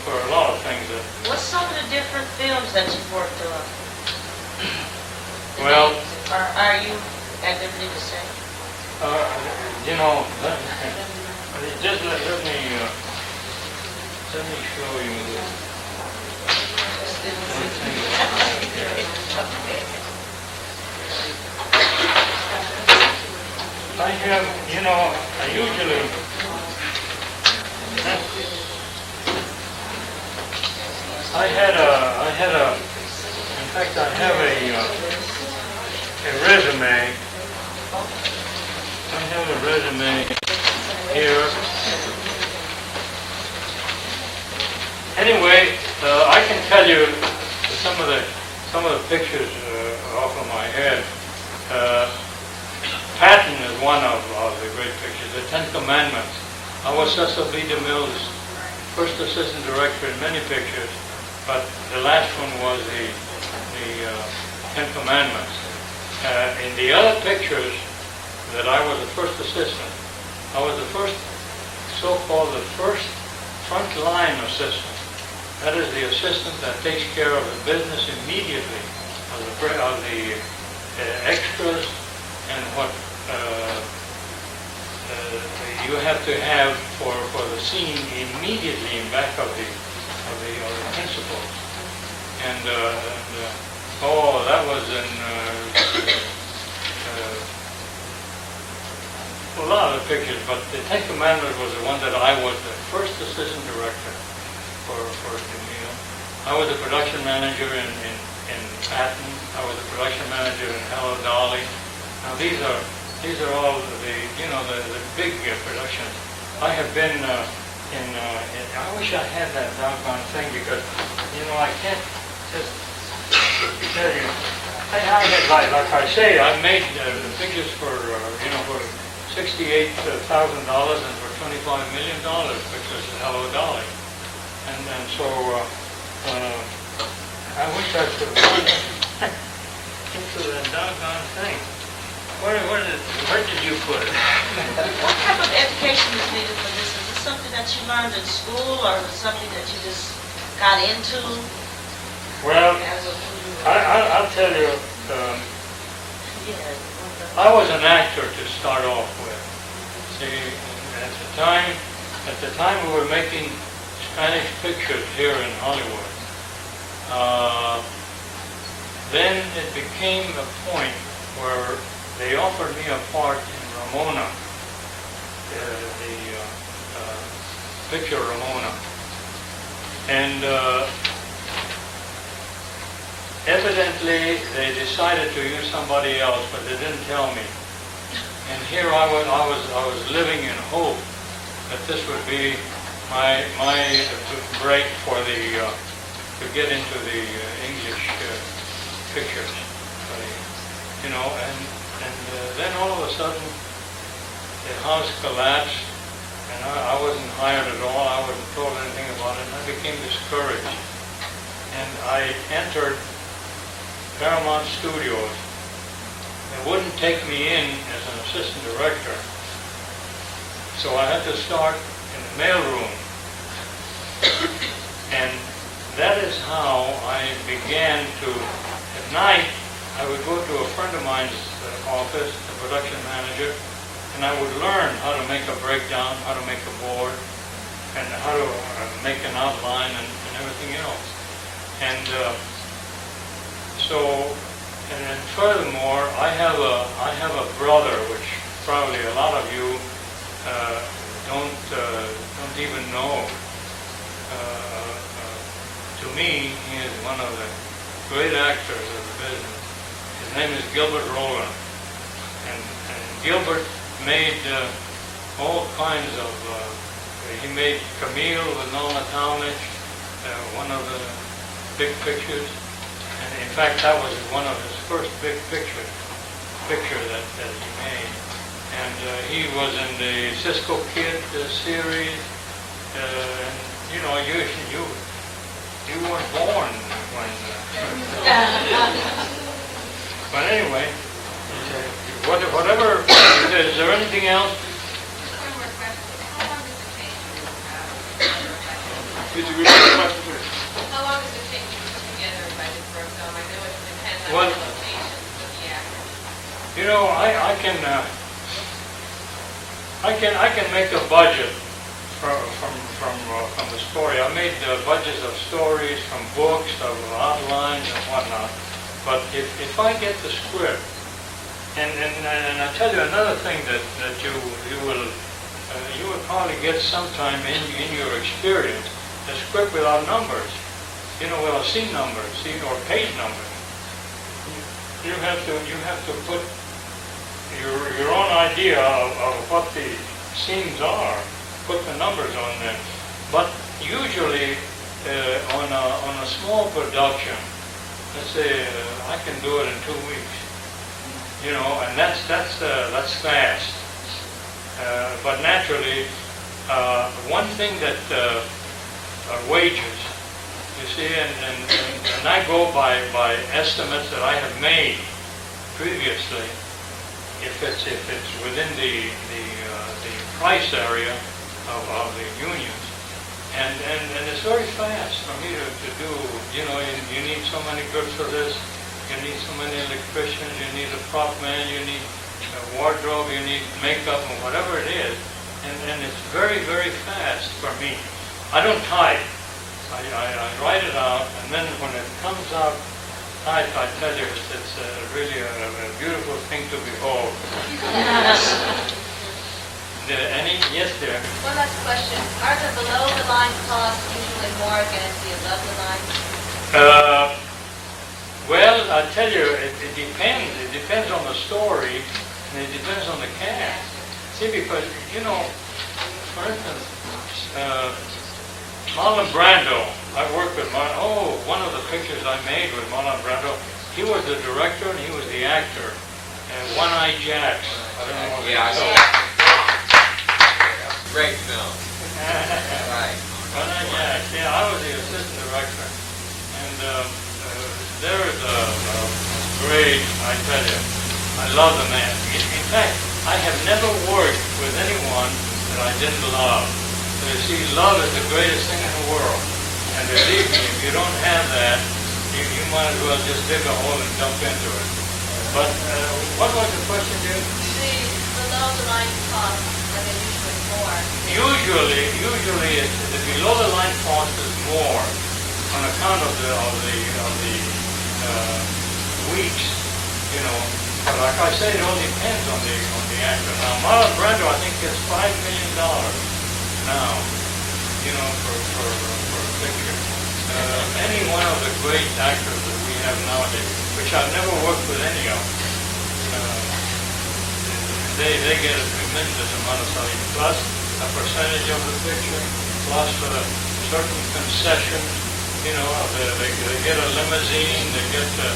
Speaker 2: for a lot of things.
Speaker 8: What's some of the different films that you've worked on?
Speaker 2: Well,
Speaker 8: Or are you at liberty to say?
Speaker 2: just let me show you this. I have, I usually, in fact, I have a resume. I have a resume here. Anyway, I can tell you some of the pictures off of my head. Patton is one of the great pictures. The Ten Commandments. I was Cecil B. Demille's first assistant director in many pictures, but the last one was the Ten Commandments. In the other pictures that I was the first assistant, I was the first, so-called the first front-line assistant. That is the assistant that takes care of the business immediately, of the extras and what you have to have for the scene immediately in back of the principals. And that was in a lot of the pictures, but the Ten Commandments was the one that I was the first assistant director for Demille. I was the production manager in Patton. I was the production manager in Hello Dolly. Now these are all the big productions. I have been I wish I had that doggone thing because I can't just tell you. I had like I say, I made the pictures for for $68,000 and for $25 million pictures of Hello Dolly, and so I wish I could run into that doggone thing. Where did you put it?
Speaker 8: What type of education is needed for this? Is this something that you learned in school, or is it something that you just got into?
Speaker 2: Well,
Speaker 8: As a
Speaker 2: I'll tell you, I was an actor to start off with. See, at the time we were making Spanish pictures here in Hollywood. Then it became a point where they offered me a part in Ramona, the picture Ramona. And evidently they decided to use somebody else, but they didn't tell me. And here I was living in hope that this would be my break for to get into the English pictures, and then all of a sudden the house collapsed, and I wasn't hired at all. I wasn't told anything about it, and I became discouraged. And I entered Paramount Studios. They wouldn't take me in as an assistant director, so I had to start in the mailroom. And that is how I began to, at night, I would go to a friend of mine's office, the production manager, and I would learn how to make a breakdown, how to make a board, and how to make an outline and everything else. And and furthermore, I have a brother, which probably a lot of you don't even know. To me, he is one of the great actors of the business. His name is Gilbert Rowland, and Gilbert made all kinds of. He made Demille with Norma Talmadge, one of the big pictures, and in fact that was one of his first big picture that he made. And he was in the Cisco Kid series, and you know, you weren't born when. But anyway, whatever. Is there anything else?
Speaker 3: One more question. How long does it take to
Speaker 7: Did you read the question, please?
Speaker 3: How long does it take you to put together a budget for a film? I know it depends on
Speaker 2: Well,
Speaker 3: the locations of the actors.
Speaker 2: You know, I can make a budget from the story. I made budgets of stories from books, of outlines and whatnot. But if I get the script, and I tell you another thing that you will probably get sometime in your experience, a script without numbers, you know, without scene numbers, or page numbers. You have to put your own idea of what the scenes are, put the numbers on them. But usually on a small production, let's say I can do it in 2 weeks, you know, and that's fast. But naturally, one thing that wages, you see, and I go by estimates that I have made previously. If it's within the price area of the unions, and it's very fast for me to do. You know, you need so many goods for this. You need so many electricians. You need a prop man. You need a wardrobe. You need makeup and whatever it is, and it's very fast for me. I don't type. I write it out, and then when it comes out, I tell you, it's really a beautiful thing to behold. Yes, dear.
Speaker 5: One last question. Are the below-the-line costs usually more against the above-the-line?
Speaker 2: Well, I tell you, it depends. It depends on the story, and it depends on the cast. See, because, you know, for instance, Marlon Brando, I worked with Marlon. One of the pictures I made with Marlon Brando, he was the director and he was the actor. And One Eye Jacks. I don't know what
Speaker 6: Yeah, I
Speaker 2: it's
Speaker 6: saw
Speaker 2: called.
Speaker 6: that. Great film. Right.
Speaker 2: One Eye Jacks. Yeah, I was the assistant director. And there is a great, I tell you, I love the man. In fact, I have never worked with anyone that I didn't love. So you see, love is the greatest thing in the world. And believe me, if you don't have that, you might as well just dig a hole and jump into it. But what was the question, dear?
Speaker 5: The below-the-line costs, are they usually more?
Speaker 2: Usually the below-the-line cost is more on account of the weeks, you know. But like I said, it all depends on the actor. Now, Marlon Brando, I think, gets $5 million now, you know, for a picture. Any one of the great actors that we have nowadays, which I've never worked with any of, they get a tremendous amount of money, plus a percentage of the picture, plus a certain concession, you know, they get a limousine, they get a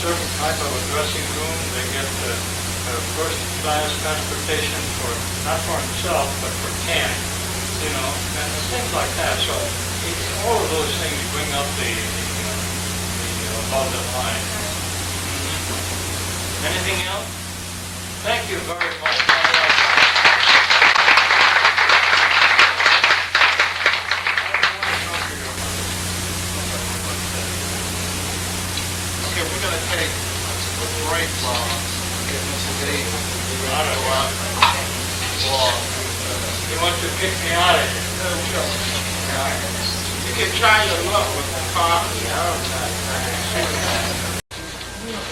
Speaker 2: certain type of a dressing room, they get first-class transportation not for himself, but for 10, you know, and things like that. So all of those things bring up the above the line. Anything else? Thank you very much.
Speaker 7: Okay, we're going to take a break while Mr. Dave
Speaker 2: You want to kick me out of here?
Speaker 7: You can try your luck with the coffee.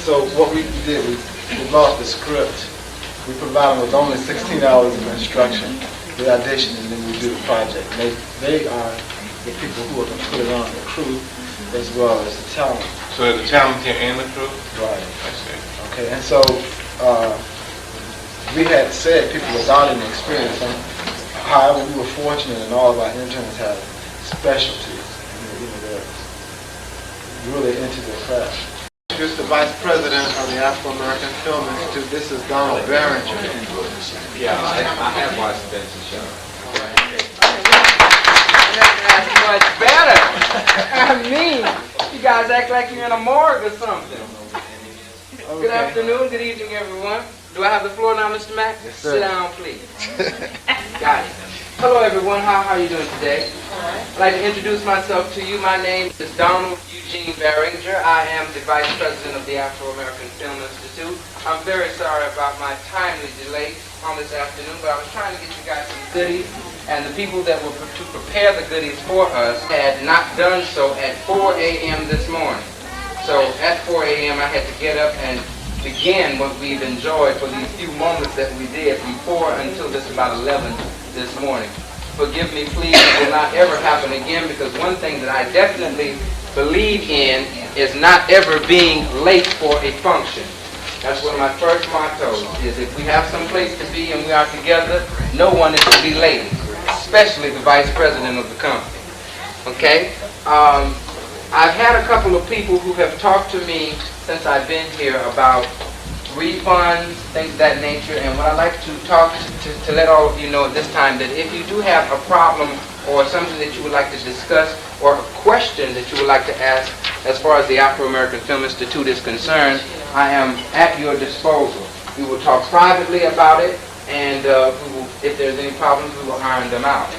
Speaker 9: So what we did, we developed the script. We provided them with only 16 hours of instruction. they audition and then we do the project. And they are the people who are going to put it on, the crew as well as the talent.
Speaker 7: So the talent here and the crew?
Speaker 9: Right.
Speaker 7: I see.
Speaker 9: Okay, and so we had said people without any experience. However, we were fortunate and all of our interns had specialties. They're really into their craft. Here's the Vice President of the Afro American Film Institute. This is Donald Barringer.
Speaker 6: Yeah, I have watched Benson show.
Speaker 10: That's much better. I mean, you guys act like you're in a morgue or something.
Speaker 9: Okay.
Speaker 10: Good afternoon, good evening, everyone. Do I have the floor now, Mr. Mack?
Speaker 9: Yes, sir.
Speaker 10: Sit down, please. Got it. Hello, everyone. How are you doing today? I'd like to introduce myself to you. My name is Donald Eugene Barringer. I am the Vice President of the Afro American Film Institute. I'm very sorry about my timely delay on this afternoon, but I was trying to get you guys some goodies, and the people that were to prepare the goodies for us had not done so at 4 a.m. this morning. So at 4 a.m. I had to get up and begin what we've enjoyed for these few moments that we did from 4 until just about 11 this morning. Forgive me, please. It will not ever happen again, because one thing that I definitely believe in is not ever being late for a function. That's one of my first mottos, is if we have some place to be and we are together, no one is to be late, especially the vice president of the company. Okay? I've had a couple of people who have talked to me since I've been here about refunds, things of that nature, and what I'd like to talk to let all of you know at this time, that if you do have a problem or something that you would like to discuss or a question that you would like to ask as far as the Afro American Film Institute is concerned, I am at your disposal. We will talk privately about it, and we will, if there's any problems, we will iron them out.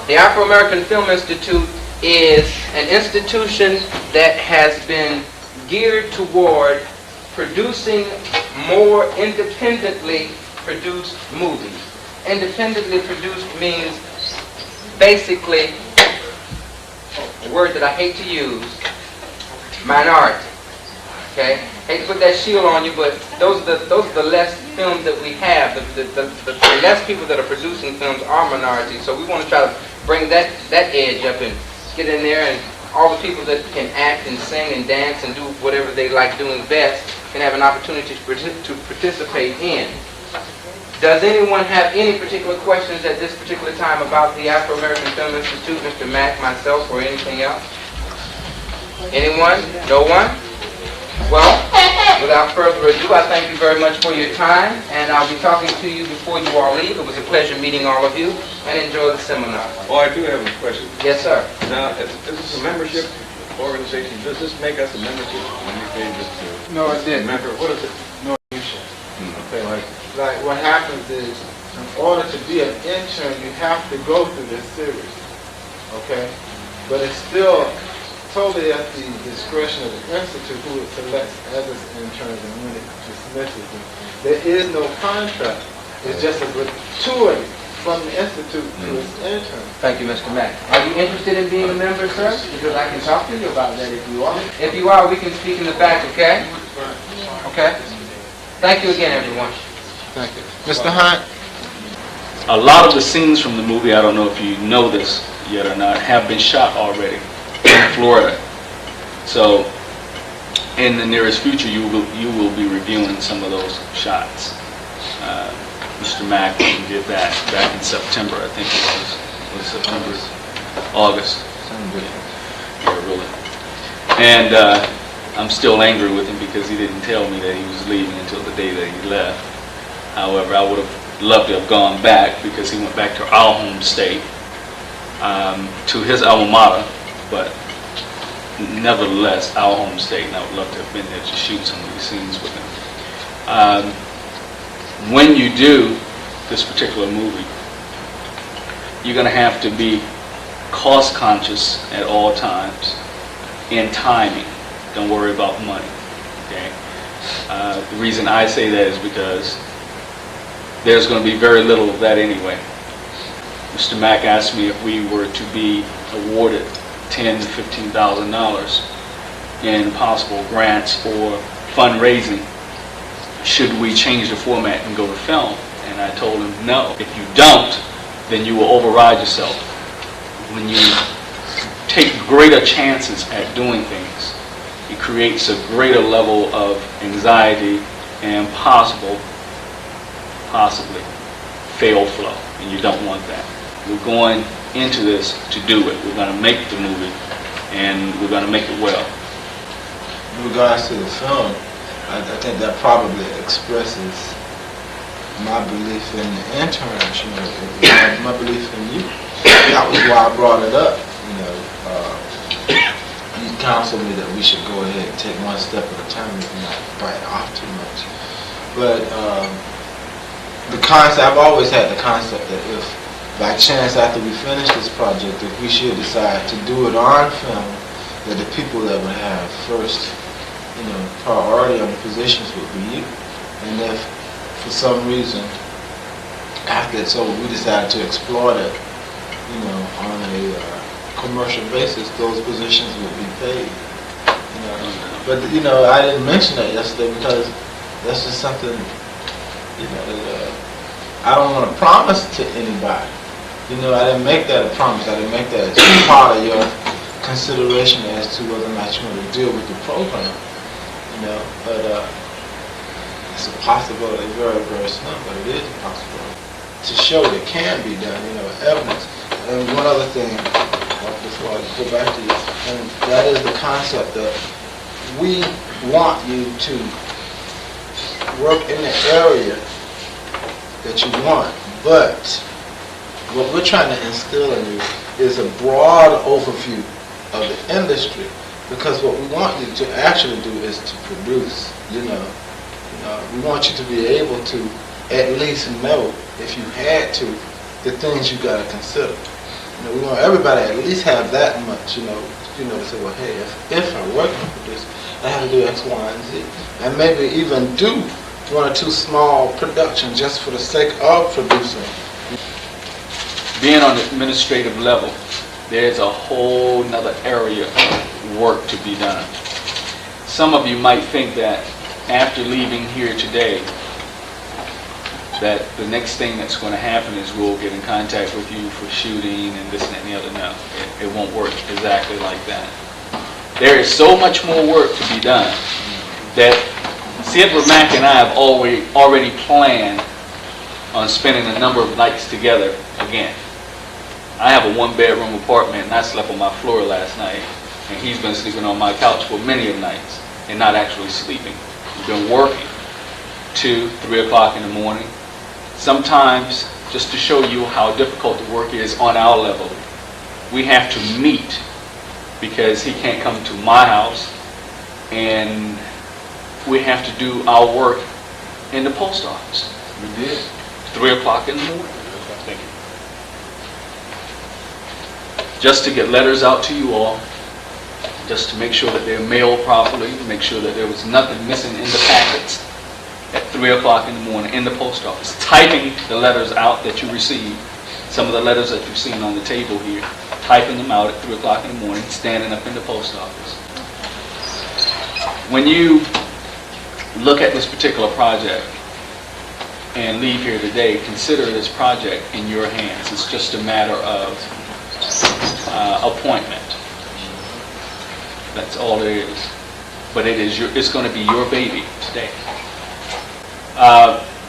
Speaker 10: The Afro American Film Institute is an institution that has been geared toward producing more independently produced movies. Independently produced means basically, a word that I hate to use, minority. Okay? Hate to put that shield on you, but those are the less films that we have. The less people that are producing films are minorities. So we want to try to bring that edge up and get in there, and all the people that can act and sing and dance and do whatever they like doing best can have an opportunity to participate in. Does anyone have any particular questions at this particular time about the Afro American Film Institute, Mr. Mack, myself, or anything else? Anyone? No one? Well, without further ado, I thank you very much for your time, and I'll be talking to you before you all leave. It was a pleasure meeting all of you, and enjoy the seminar.
Speaker 11: Oh, I do have a question.
Speaker 10: Yes, sir.
Speaker 11: Now, is this a membership organization? Does this make us a membership? When you say this,
Speaker 9: No, it didn't.
Speaker 11: member, what is it?
Speaker 9: No, you should.
Speaker 11: Okay,
Speaker 9: Like what happens is, in order to be an intern, you have to go through this series. Okay? But it's still totally at the discretion of the institute, who it selects as its interns and when it dismisses them. There is no contract. It's just a gratuity from the institute to its interns.
Speaker 10: Thank you, Mr. Mack. Are you interested in being a member, sir? Because I can talk to you about that if you are. If you are, we can speak in the back, okay? Okay? Thank you again, everyone.
Speaker 9: Thank you. Mr. Hunt?
Speaker 12: A lot of the scenes from the movie, I don't know if you know this yet or not, have been shot already in Florida. So, in the nearest future, you will be reviewing some of those shots. Mr. Mack did that back in September, I think it was September, August. Yeah, really. And I'm still angry with him because he didn't tell me that he was leaving until the day that he left. However, I would have loved to have gone back, because he went back to our home state, to his alma mater, but nevertheless, our home state, and I would love to have been there to shoot some of these scenes with him. When you do this particular movie, you're going to have to be cost conscious at all times, in timing. Don't worry about money. Okay? The reason I say that is because there's going to be very little of that anyway. Mr. Mack asked me if we were to be awarded $10,000 to $15,000 in possible grants for fundraising should we change the format and go to film. And I told him, no. If you don't, then you will override yourself. When you take greater chances at doing things, it creates a greater level of anxiety and possibly fail flow, and you don't want that. We're going into this to do it. We're going to make the movie, and we're going to make it well.
Speaker 9: In regards to the film, I think that probably expresses my belief in the interns, you know, my belief in you. That was why I brought it up, you know. You counseled me that we should go ahead and take one step at a time and not bite off too much. But the concept, I've always had the concept that if by chance after we finish this project, if we should decide to do it on film, that the people that would have first, you know, priority on the positions would be you. And if for some reason after it's over we decided to exploit it, you know, on a commercial basis, those positions would be paid. You know. But you know, I didn't mention that yesterday because that's just something, you know, that I don't want to promise to anybody. You know, I didn't make that a promise. I didn't make that as part of your consideration as to whether or not you want to deal with the program. You know, but it's a possibility, very, very slim, but it is a possibility. To show that it can be done, you know, evidence. And one other thing, before I go back to you, and that is the concept of we want you to work in the area that you want, but what we're trying to instill in you is a broad overview of the industry, because what we want you to actually do is to produce, you know. We want you to be able to at least know, if you had to, the things you got to consider. You know, we want everybody to at least have that much, you know, to say, well, hey, if I work on this, I have to do X, Y, and Z. And maybe even do one or two small productions just for the sake of producing.
Speaker 12: Being on the administrative level, there's a whole nother area of work to be done. Some of you might think that after leaving here today, that the next thing that's going to happen is we'll get in contact with you for shooting and this and the other. No, it won't work exactly like that. There is so much more work to be done that Cecil Mack and I have already planned on spending a number of nights together again. I have a one-bedroom apartment and I slept on my floor last night, and he's been sleeping on my couch for many of nights and not actually sleeping. We've been working 2, 3 o'clock in the morning. Sometimes, just to show you how difficult the work is on our level, we have to meet because he can't come to my house, and we have to do our work in the post office.
Speaker 9: We did.
Speaker 12: 3 o'clock in the morning. Thank you. Just to get letters out to you all, just to make sure that they're mailed properly, to make sure that there was nothing missing in the packets at 3 o'clock in the morning in the post office. Typing the letters out that you received, some of the letters that you've seen on the table here, typing them out at 3 o'clock in the morning, standing up in the post office. When you look at this particular project and leave here today, consider this project in your hands. It's just a matter of appointment. That's all it is. But it's going to be your baby today.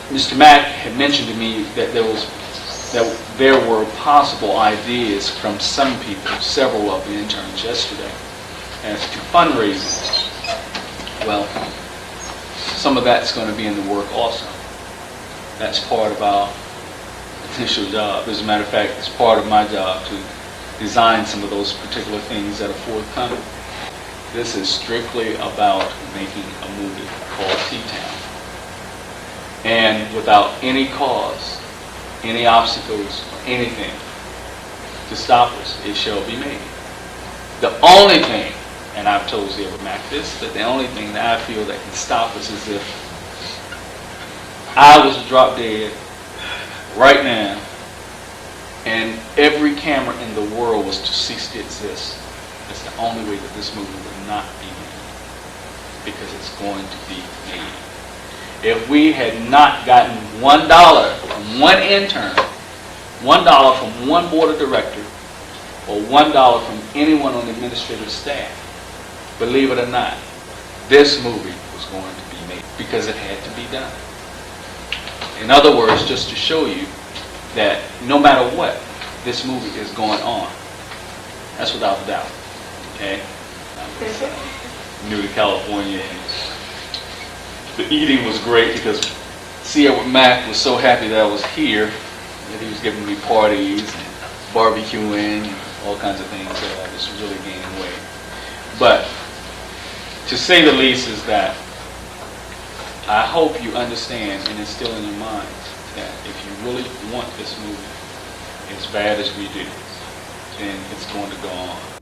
Speaker 12: Mr. Mack had mentioned to me that there were possible ideas from some people, several of the interns yesterday, as to fundraising. Well, some of that's going to be in the work also. That's part of our initial job. As a matter of fact, it's part of my job to design some of those particular things that are forthcoming. This is strictly about making a movie called T-Town. And without any cause, any obstacles, or anything to stop us, it shall be made. The only thing, and I've told Zero Mac this, that the only thing that I feel that can stop us is if I was to drop dead right now and every camera in the world was to cease to exist. That's the only way that this movie would not be made, because it's going to be made. If we had not gotten $1 from one intern $1 from one board of director or $1 from anyone on the administrative staff. Believe it or not, this movie was going to be made because it had to be done. In other words, just to show you that no matter what, this movie is going on. That's without a doubt. Okay? New to California, and the eating was great because Sierra Mac was so happy that I was here that he was giving me parties and barbecuing and all kinds of things. So I was really gaining weight. But to say the least is that I hope you understand and instill in your minds that if you really want this movie as bad as we do, then it's going to go on.